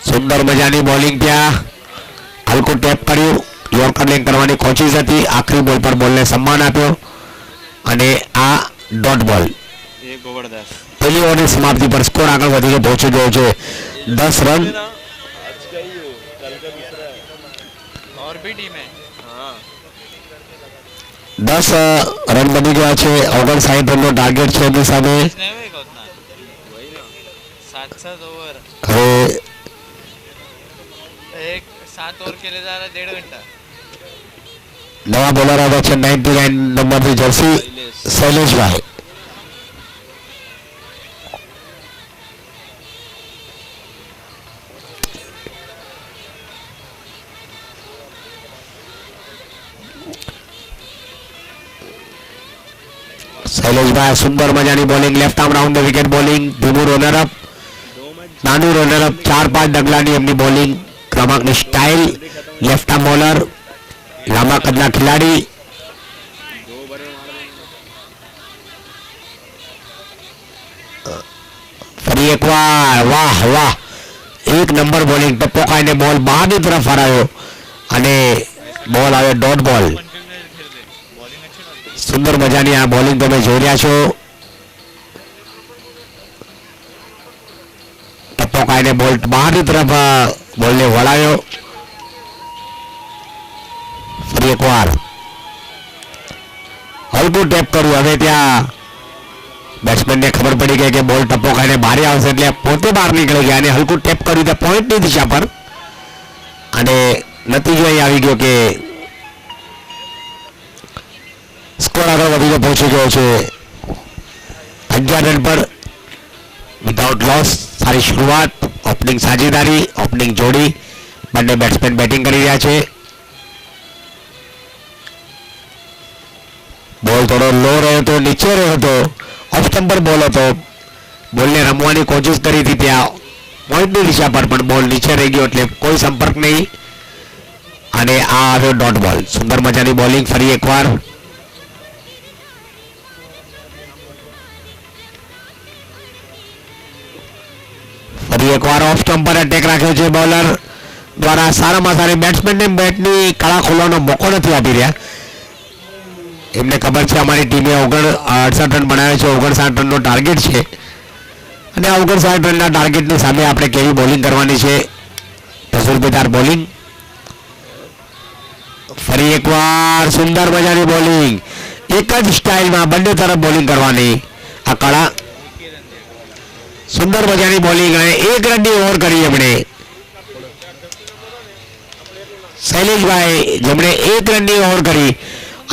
સુંદર મજાની બોલિંગ, ત્યાં હલકું ટેપ કર્યું. યોર્કર લેગ કરવાની કોશિશ હતી. આખરી બોલ પર બોલને સન્માન આપ્યો અને આ ડોટ બોલ.
एक ओवर 10
પહેલી ઓવરની સમાપ્તિ પર સ્કોર આગળ વધીને પહોંચી ગયો છે 10 રન.
और भी टीम है.
10 રન બની ગયા છે. 59 રનનો ટાર્ગેટ છે એમની સામે.
नहीं होएगा उतना. 7 ओवर.
હવે
एक 7 ओवर के लिए जा रहा 1.5 घंटा.
નવા બોલર આવ્યા છે 99 નંબરની જર્સી શૈલેષભાઈ. શૈલેષભાઈ સુંદર મજાની bowling, left arm round wicket bowling. ધીમું રનરઅપ, નાનું રનરઅપ, 4-5 ડગલાની એમની બોલિંગ, ક્રમાંકની સ્ટાઇલ. લેફ્ટ આર્મ બોલર, લાંબા કદના ખેલાડી. ફરી એકવાર વાહ વાહ, એક નંબર બોલિંગ. ટપ્પો ખાઈને બોલ બહારની તરફ હરાયો અને બોલ આવે ડોટ બોલ.
बॉलिंग अच्छी डालते.
સુંદર મજાની આ બોલિંગ તમે જોઈ રહ્યા છો. ટપ્પો ખાઈને બોલ બહારની તરફ બોલને વળાવ્યો. ફરી એકવાર હલકું ટેપ કર્યું. હવે ત્યાં બેટ્સમેનને ખબર પડી ગઈ કે બોલ ટપ્પો ખાઈને બહાર આવશે, એટલે પોતે બહાર નીકળી ગયા અને હલકું ટેપ કર્યું ત્યાં પોઈન્ટની દિશા પર. અને નતીજો અહીં આવી ગયો કે સ્કોર આગળ વધીને પહોંચી ગયો છે 11 રન પર વિધાઉટ લોસ. સારી શરૂઆત, ઓપનિંગ સાજેદારી, ઓપનિંગ જોડી. બંને બેટ્સમેન બેટિંગ કરી રહ્યા છે. બોલ થોડો લો રહ્યો હતો, નીચે રહ્યો હતો, ઓફ સ્ટમ્પર બોલ હતો. બોલને રમવાની કોશિશ કરી હતી ત્યાં પોઈન્ટની દિશા પર, પણ બોલ નીચે રહી ગયો એટલે કોઈ સંપર્ક નહીં અને આ આવ્યો ડોટ બોલ. સુંદર મજાની બોલિંગ ફરી એકવાર. ફરી એકવાર ઓફ સ્ટમ્પ પર અટેક રાખ્યો છે બોલર દ્વારા. સારામાં સારી બેટ્સમેનને બેટની કળા ખોલવાનો મોકો નથી આપી રહ્યા. એમને ખબર છે અમારી ટીમે 68 રન બનાવ્યા છે, 59 રનનો ટાર્ગેટ છે અને આ 59 રનના ટાર્ગેટની સામે આપણે કેવી બોલિંગ કરવાની છે. તસુરબેદાર બોલિંગ. ફરી એકવાર સુંદર મજાની બોલિંગ, એક જ સ્ટાઇલમાં બંને તરફ બોલિંગ કરવાની. આ કળા, સુંદર મજાની બોલિંગ અને 1 રનની ઓવર કરી એમણે. શૈલેષભાઈ જેમણે 1 રનની ઓવર કરી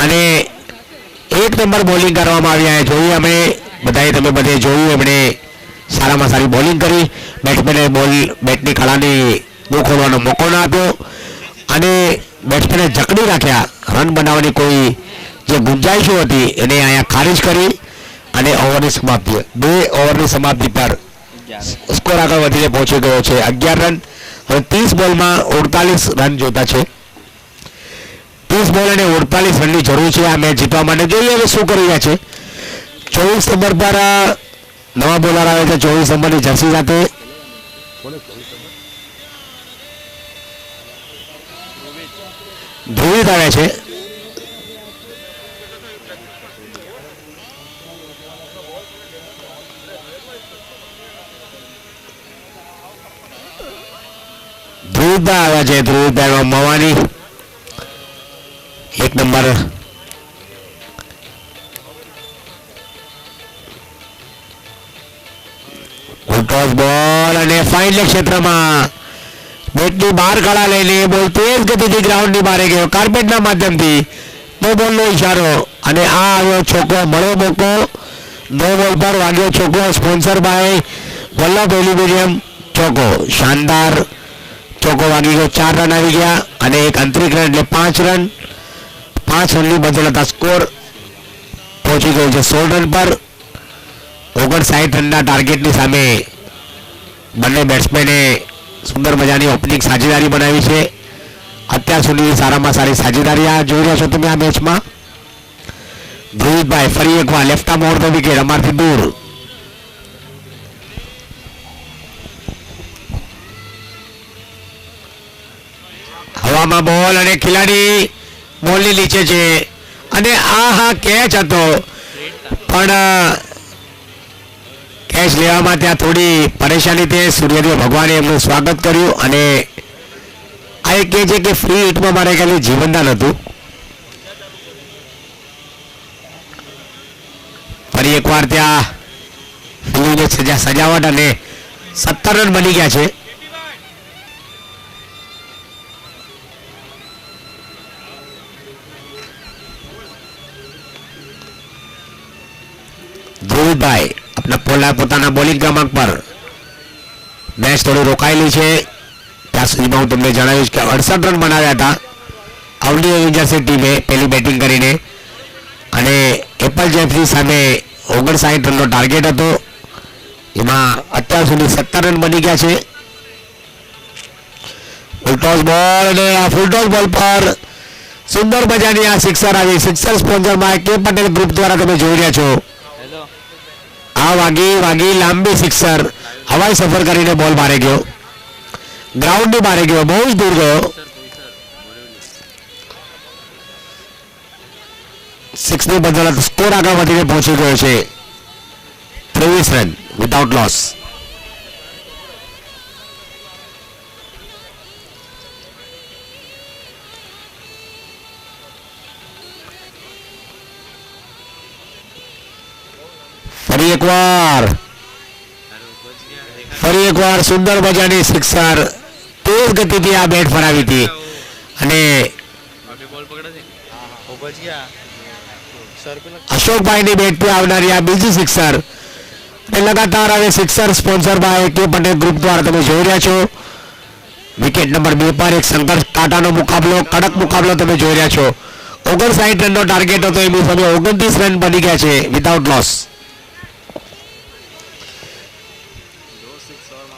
અને 1 નંબર બોલિંગ કરવામાં આવ્યા. જોયું અમે બધાએ, તમે બધે જોયું, એમણે સારામાં સારી બોલિંગ કરી. બેટ્સમેને બેટની કળાની બહુ ખોલવાનો મોકો ના આપ્યો અને બેટ્સમેને જકડી રાખ્યા. રન બનાવવાની કોઈ જે ગુંજાઈશો હતી એને અહીંયા ખારીજ કરી અને ઓવરની સમાપ્તિ, 2 ઓવરની સમાપ્તિ પર સ્કોર આગળ વધીને પહોંચી ગયો છે 11 રન. હવે 30 બોલમાં 48 રન જોતા છે. 30 બોલ અને 48 રનની જરૂર છે આ મેચ જીતવા માટે. જોઈએ હવે શું કરી રહ્યા છે. 24 નંબર પર નવા બોલર આવે છે, 24 નંબરની જર્સી સાથે. ધ્રુવિત આવે છે. ધ્રુવિતભાઈ આવ્યા છે. ધ્રુવિતભાઈ મવાની 1 નંબર. ટોસ બોલ અને ફાઇન લેગ ક્ષેત્રમાં બેટની બહાર કળા લઈને બોલ તેજ ગતિથી ગ્રાઉન્ડની બહાર ગયો કાર્પેટના માધ્યમથી. નો બોલનો ઈશારો અને આ આવ્યો છોકો. મળ્યો મોકો, નો બોલ પર વાગ્યો છોકો. સ્પોન્સર બાય વલ્લભ એલ્યુમિનિયમ ચોકો. શાનદાર ચોકો વાગી ગયો, 4 રન આવી ગયા અને એક અંતરિક રન એટલે 5 રન. 5 રનની બદલતા સ્કોર પહોંચી ગયો છે 16 રન પર. 59 રનના ટાર્ગેટની સામે બંને બેટ્સમેને સુંદર મજાની ઓપનિંગ સાજેદારી બનાવી છે. અત્યાર સુધીની સારામાં સારી સાજેદારી આ જોઈ રહ્યા છો તમે આ મેચમાં. ધ્રુવિતભાઈ ફરી એકવાર left arm over the wicket અમારથી દૂર. હવામાં બોલ અને ખેલાડી બોલની નીચે છે અને આ કેચ હતો પણ કેચ લેવામાં ત્યાં થોડી પરેશાની તે સૂર્યદેવ ભગવાને એમનું સ્વાગત કર્યું અને આ એક કહે છે કે ફ્રી હિટમાં મારે ખાલી જીવનદાન હતું. ફરી એકવાર ત્યાં ફિલ્ડિંગની સજાવટ અને 17 રન બની ગયા છે. ધ્રુવિતભાઈ આપણા પોતાના બોલિંગ ક્રમાંક પર મેચ થોડી રોકાયેલી છે. ત્યાં સુધીમાં હું તમને જણાવીશ કે 68 રન બનાવ્યા હતા અવની એવેન્જર્સની ટીમે પહેલી બેટિંગ કરીને અને એપલ જેફની સામે 59 રનનો ટાર્ગેટ હતો. એમાં અત્યાર સુધી 17 રન બની ગયા છે. ફૂલટોસ બોલ અને આ ફૂલટોસ બોલ પર સુંદર મજાની આ સિક્સર આવી. સિક્સર સ્પોન્સરમાં કે પટેલ ગ્રુપ દ્વારા તમે જોઈ રહ્યા છો.
હેલો
આ વાગી લાંબી સિક્સર હવાઈ સફર કરીને બોલ મારે ગયો, ગ્રાઉન્ડની મારે ગયો, બહુ જ દૂર ગયો. 6 ની બદલે સ્કોર આગળ વધીને પહોંચી ગયો છે 23 રન વિધાઉટ લોસ. ફરી એકવાર સુંદર મજાની સિક્સર તેજ ગતિથી આ બેટ ફરાવી હતી અને
अभी बॉल पकड़ा थे वो बच गया सर पे लग
અશોકભાઈની બેટથી આવનારી આ બીજી સિક્સર અને લગાતાર હવે sixer sponsor by K Patel group દ્વારા તમે જોઈ રહ્યા છો. વિકેટ નંબર 2 પર એક સંઘર્ષ કાંટાનો મુકાબલો, કડક મુકાબલો તમે જોઈ રહ્યા છો. 59 રનનો ટાર્ગેટ હતો એમની સામે 29 રન બની ગયા છે વિધાઉટ લોસ.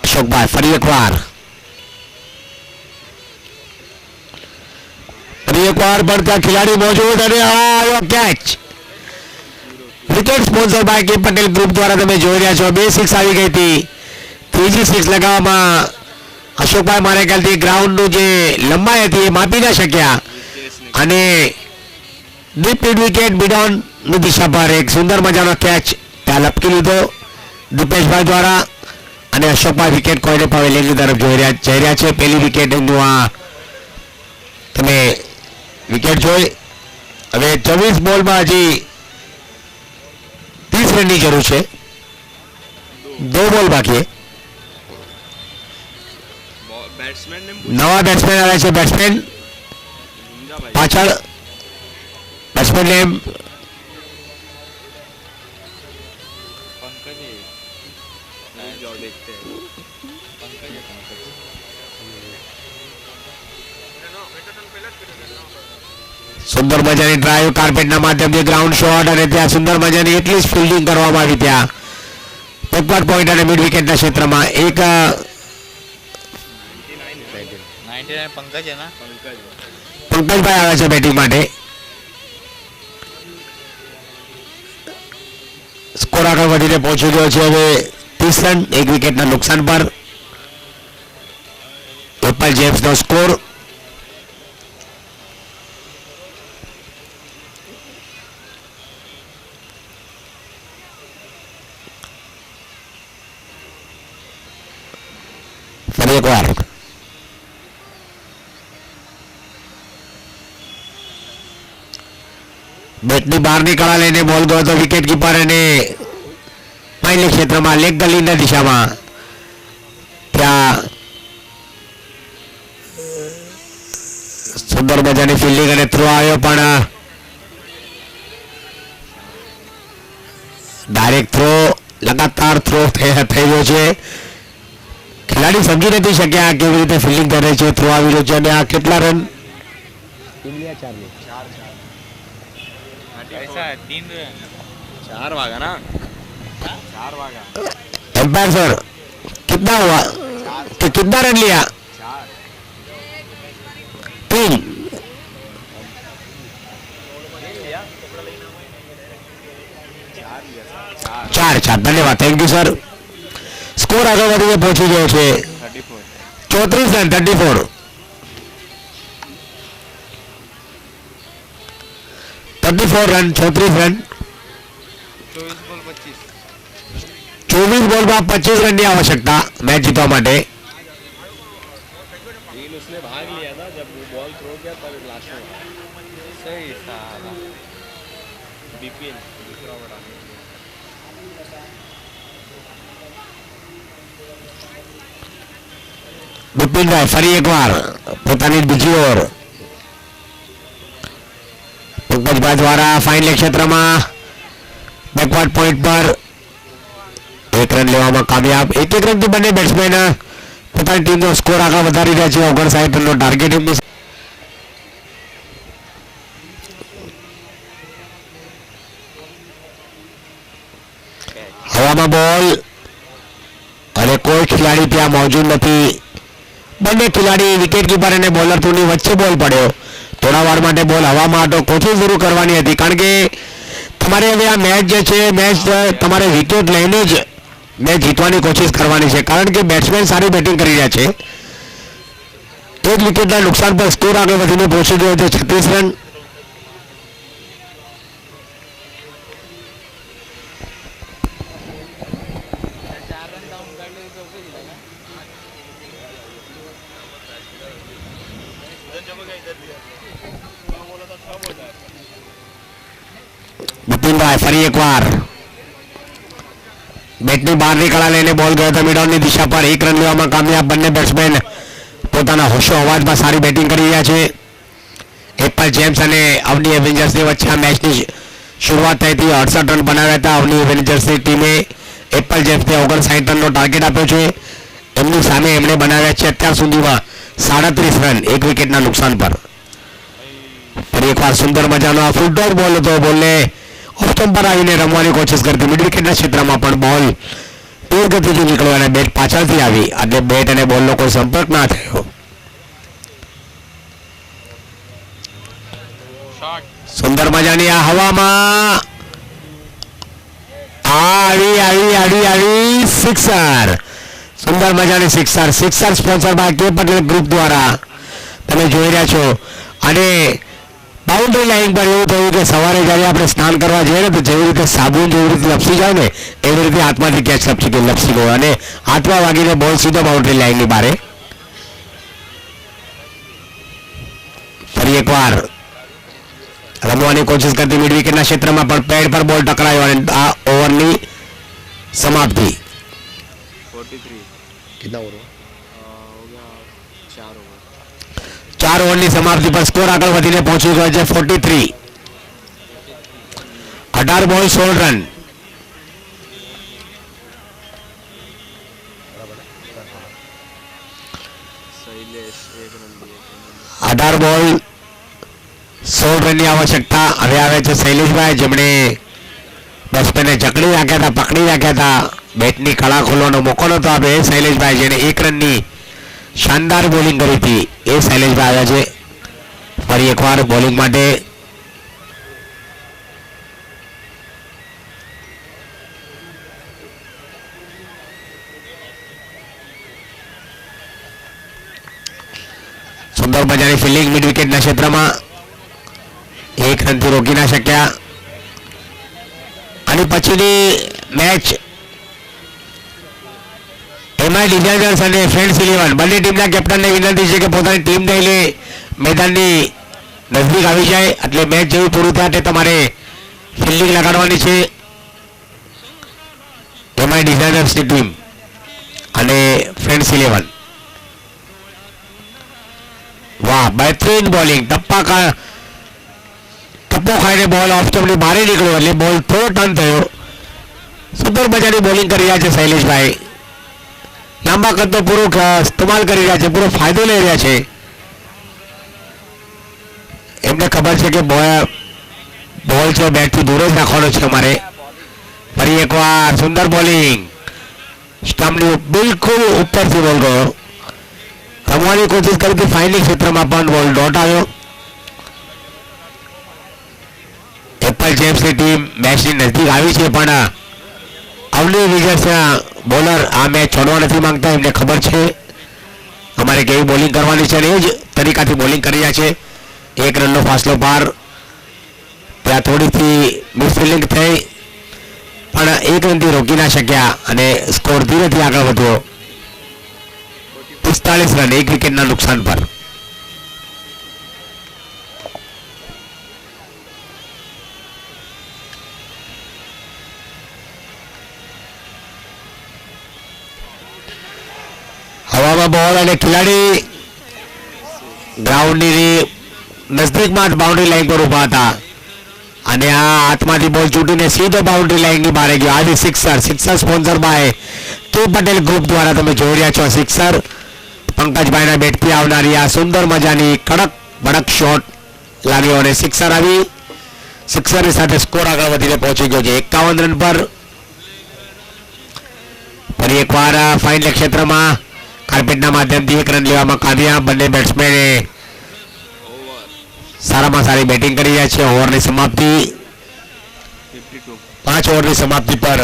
અશોકભાઈ ફરી એકવાર પણ ત્યાં ખેલાડી મોજૂદ અને આવ્યો catch. Wicket sponsor by K Patel group દ્વારા તમે જોઈ રહ્યા છો. 2 સિક્સ આવી ગઈ હતી. ત્રીજી સિક્સ લગાવવામાં અશોકભાઈ મારે ખ્યાલથી ગ્રાઉન્ડનું જે લંબાઈ હતી એ માપી ન શક્યા અને ડીપ મિડ વિકેટ મિડોનની દિશા પર એક સુંદર મજાનો કેચ ત્યાં લપકી લીધો દીપેશભાઈ દ્વારા અને અશોકભાઈ વિકેટ કોઈને પવેલિયનની તરફ જઈ રહ્યા છે. પહેલી વિકેટ એમનું આ તમે વિકેટ જોઈ. હવે 24 બોલમાં હજી 30 રનની જરૂર છે. 2 બોલ બાકી.
बैट्समैन ने
નવા બેટ્સમેન આવ્યા છે. બેટ્સમેન
पूछा भाई
પાછળ બેટ્સમેન નેમ
पंकज है
नहीं, जाओ देखते हैं.
पंकज है पंकज
સુંદર મજાની ડ્રાઈવ કાર્પેટના માધ્યમથી ગ્રાઉન્ડ શોટ અને ત્યાં સુંદર મજાની એટલી જ ફિલ્ડિંગ કરવામાં આવી ત્યાં પોપટ પોઈન્ટ અને મિડ વિકેટના ક્ષેત્રમાં. એક
99 पंकज है ना
पंकज
પંકજભાઈ આવ્યા છે બેટિંગ માટે. સ્કોર આગળ વધીને પહોંચી ગયો છે હવે 30 રન, 1 વિકેટના નુકસાન પર. એપલ જેમ્સનો સ્કોર ફરી એકવાર બેટની બહારની કળા લઈને બોલ ગયો હતો વિકેટ કીપર અને પાયલી ક્ષેત્રમાં લેગ ગલીના દિશામાં ત્યાં સુંદર મજાની ફિલ્ડિંગ અને થ્રો આવ્યો પણ ડાયરેક્ટ થ્રો લગાતાર થ્રો થઈ રહ્યો છે. ખેલાડી સમજી નથી શક્યા કેવી રીતે ફિલ્ડિંગ કરે છે, થ્રો આવી રહ્યો છે અને આ કેટલા રન?
ऐसा है 3 रन
4 भागा ना 4 भागा
एम्पायर सर कितना हुआ तो कितना रन लिया? 3 4 4 धन्यवाद थैंक यू सर. स्कोर આગળ વધીને પહોંચી ગયો છે 34 રન 34 રન 34 રન 24 બોલમાં 25 રનની આવશ્યકતા મેચ જીતવા માટે.
लेकिन उसने भाग लिया था जब वो बॉल थ्रो किया तब लास्ट में
सही साला
बीपीएल दूसरा बड़ा
બિપિનભાઈ ફરી એકવાર પોતાની બીજી ઓવર પંકજભાઈ દ્વારા ફાઇન લેગ ક્ષેત્રમાં બેકવર્ડ પોઈન્ટ પર 1 રન લેવામાં કામયાબ. 1 રનથી બંને બેટ્સમેન પોતાની ટીમનો સ્કોર આગળ વધારી રહ્યા છે. 59 રનનો ટાર્ગેટ એમની હવામાં બોલ અને કોઈ ખેલાડી ત્યાં મોજૂદ નથી. બંને ખેલાડી વિકેટ કીપર અને બોલર ની વચ્ચે બોલ પડ્યો. થોડા વાર માટે બોલ હવામાં હતો. કોશિશ શરૂ કરવાની હતી કારણ કે તમારે હવે આ મેચ જે છે મેચ તમારે વિકેટ લઈને જ મેચ જીતવાની કોશિશ કરવાની છે કારણ કે બેટ્સમેન સારી બેટિંગ કરી રહ્યા છે. એક વિકેટના નુકસાન પર સ્કોર આગળ વધીને પહોંચી ગયો છે 36 રન. બિપિનભાઈ ફરી એકવાર બેટની બહારની કળા લઈને બોલ ગયો હતો મિડોનની દિશા પર. 1 રન લેવામાં કામયાબ. બંને બેટ્સમેન પોતાના હોશો અવાજમાં સારી બેટિંગ કરી રહ્યા છે. એપલ જેમ્સ અને અવની એવેન્જર્સની વચ્ચે આ મેચની શરૂઆત થઈ હતી. 68 રન બનાવ્યા હતા અવની એવેન્જર્સની ટીમે. એપલ જેમ્સને 59 રનનો ટાર્ગેટ આપ્યો છે. એમની સામે એમણે બનાવ્યા છે અત્યાર સુધીમાં 37 રન 1 વિકેટના નુકસાન પર. ફરી એકવાર સુંદર મજાનો આ ફૂલ ટોસ બોલ હતો. બોલને ઓફ સ્ટમ્પ પર આવીને રમવાની કોશિશ કરતી મિડ વિકેટના ક્ષેત્રમાં પણ બોલ તેજ ગતિથી નીકળ્યો અને બેટ પાછળથી આવી એટલે બેટ અને બોલનો કોઈ સંપર્ક ના થયો. સુંદર મજાની આ હવામાં આવી આવી આવી આવી સિક્સર. સુંદર મજાની sixer. Sixer sponsor by K Patel group દ્વારા તમે જોઈ રહ્યા છો. અને બાઉન્ડ્રી લાઈન પર એવું થયું કે સવારે જ્યારે આપણે સ્નાન કરવા જઈએ ને તો જેવી રીતે સાબુન જેવી રીતે લપસી જાય ને એવી રીતે હાથમાંથી કેચ લપસી ગયો અને હાથમાં વાગીને બોલ સીધો બાઉન્ડ્રી લાઈનની બારે. ફરી એકવાર રમવાની કોશિશ કરતી મિડ વિકેટના ક્ષેત્રમાં પણ પેડ પર બોલ ટકરાયો અને આ ઓવરની સમાપ્તિ.
43
कितना ओवर
हो गया 4 ओवर.
4 ઓવરની સમાપ્તિ પર સ્કોર આગળ વધીને પહોંચી ગયો છે 43. 18 બોલ 16 રન.
शैलेश 1 रन दिए.
18 બોલ 16 રનની આવશ્યકતા. હવે આવે છે શૈલેષભાઈ જેમણે બેટ્સમેનને જકડી રાખ્યા હતા, પકડી રાખ્યા હતા. બેટની કળા ખોલવાનો મોકો નતો આપે એ શૈલેષભાઈ જેને 1 રનની શાનદાર બોલિંગ કરી હતી એ શૈલેષભાઈ આવ્યા છે ફરી એકવાર બોલિંગ માટે. સુંદર મજાની ફિલ્ડિંગ મિડ વિકેટના ક્ષેત્રમાં 1 રનથી રોકી ના શક્યા. અને પછીની મેચ એમાં ડિઝાઇનર્સ અને ફ્રેન્ડ્સ 11 બંને ટીમના કેપ્ટનને વિનંતી છે કે પોતાની ટીમને લઈને મેદાનની નજદીક આવી જાય એટલે મેચ જેવું પૂરું થાય તે તમારે ફિલ્ડિંગ લગાડવાની છે. એમાં ડિઝાઇનર્સની ટીમ અને ફ્રેન્ડ્સ 11. વાહ બહેતરીન બોલિંગ. ટપ્પો ખાઈને બોલ ઓફ સ્ટમ્પની બહાર નીકળ્યો એટલે બોલ થોડો ટર્ન થયો. સુંદર મજાની બોલિંગ કરી રહ્યા છે શૈલેષભાઈ. લાંબા કદનો પૂરો ઇસ્તેમાલ કરી રહ્યા છે, પૂરો ફાયદો લઈ રહ્યા છે. એમને ખબર છે કે બોલ છે બેટથી દૂર જ રાખવાનો છે અમારે. ફરી એકવાર સુંદર બોલિંગ, સ્ટમ્પની બિલકુલ ઉપરથી બોલ ગયો. રમવાની કોશિશ કરી કે ફાઇનલ ક્ષેત્રમાં પણ બોલ ડોટ આવ્યો. એપલ જેમ્સની ટીમ મેચની નજીક આવી છે, પણ અવની વિજર્સના બોલર આ મેચ છોડવા નથી માંગતા. એમને ખબર છે અમારે કેવી બોલિંગ કરવાની છે અને એ જ તરીકાથી બોલિંગ કરી રહ્યા છે. 1 રનનો ફાસલો પાર. ત્યાં થોડીથી મિસફિલ્ડિંગ થઈ, પણ 1 રનથી રોકી ના શક્યા અને સ્કોર ધીરેથી આગળ વધ્યો. 45 રન 1 વિકેટના નુકસાન પર. હવામાં બોલ અને ખેલાડી ગ્રાઉન્ડની નજદીકમાં જ બાઉન્ડ્રી લાઈન પર ઉભા હતા અને આ હાથમાંથી બોલ છૂટીને સીધો બાઉન્ડ્રી લાઈનની બહાર ગયો. આજે sixer sponsor by K Patel group દ્વારા તમે જોઈ રહ્યા છો. સિક્સર પંકજભાઈના બેટથી આવનારી આ સુંદર મજાની કડક બડક શોટ લાગ્યો અને સિક્સર આવી. સિક્સરની સાથે સ્કોર આગળ વધીને પહોંચી ગયો છે 51 રન પર. ફરી એકવાર ફાઇનલ ક્ષેત્રમાં કાર્પેટના માધ્યમથી 1 રન લેવામાં કામ્યા. બંને બેટ્સમેને સારામાં સારી બેટિંગ કરી રહ્યા છે. ઓવરની સમાપ્તિ 5 ઓવરની સમાપ્તિ પર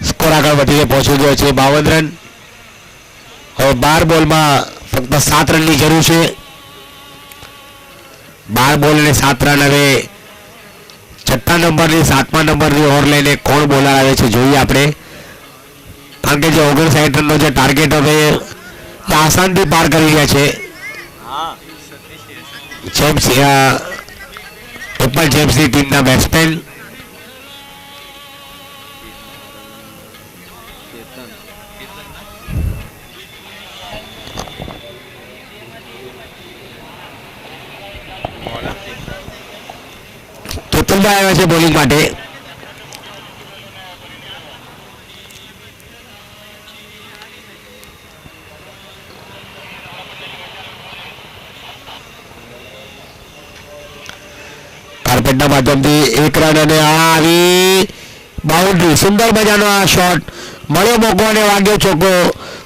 સ્કોર આગળ વધીને પહોંચી ગયો છે 52 રન. હવે 12 બોલમાં ફક્ત 7 રનની જરૂર છે. 12 બોલ અને 7 રન. હવે 6 નંબરની 7મા નંબરની ઓવર લઈને કોણ બોલર આવે છે જોઈએ આપણે, કારણ કે જે 59 રનનો જે ટાર્ગેટ હવે આસાનથી પાર કરી રહ્યા છે. એપલ જેમ્સની ટીમના બેટ્સમેન કેતનભાઈ આવ્યા છે બોલિંગ માટે. કાર્પેટના માધ્યમથી 1 રન અને આ આવી બાઉન્ડ્રી. સુંદર મજાનો આ શોટ મળ્યો મોકો અને વાગ્યો ચોકો.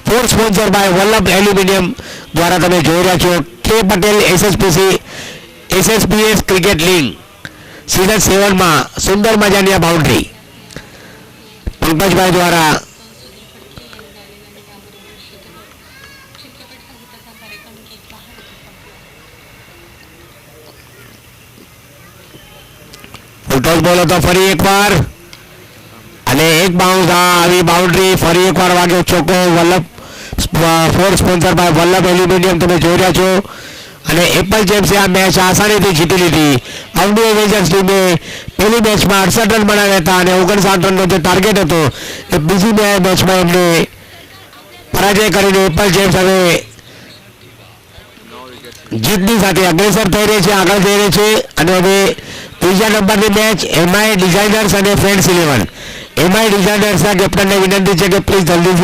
Four sponsor by Vallabh aluminium દ્વારા તમે જોઈ રહ્યા છો. K Patel SSPS cricket league season 7માં સુંદર મજાની આ બાઉન્ડ્રી પંકજભાઈ દ્વારા ફૂટબોલ બોલ હતો. ફરી એકવાર અને એક બાઉન્સ આવી બાઉન્ડ્રી. ફરી એકવાર વાગ્યો ચોકો. Vallabh four sponsor by Vallabh aluminium તમે જોઈ રહ્યા છો. અને એપલ જેમ્સે આ મેચ આસાનીથી જીતી લીધી. અવની એવેન્જર્સ ટીમે પહેલી મેચમાં 68 રન બનાવ્યા હતા અને 59 રનનો જે ટાર્ગેટ હતો એ બીજી મેચમાં એમને પરાજય કરીને એપલ જેમ્સ હવે જીતની સાથે અગ્રેસર થઈ રહી છે, આગળ જઈ રહી છે. અને હવે ત્રીજા નંબરની મેચ MI ડિઝાઇનર્સ અને ફ્રેન્ડ્સ 11. MI ડિઝાઇનર્સના કેપ્ટનને વિનંતી છે કે પ્લીઝ જલ્દી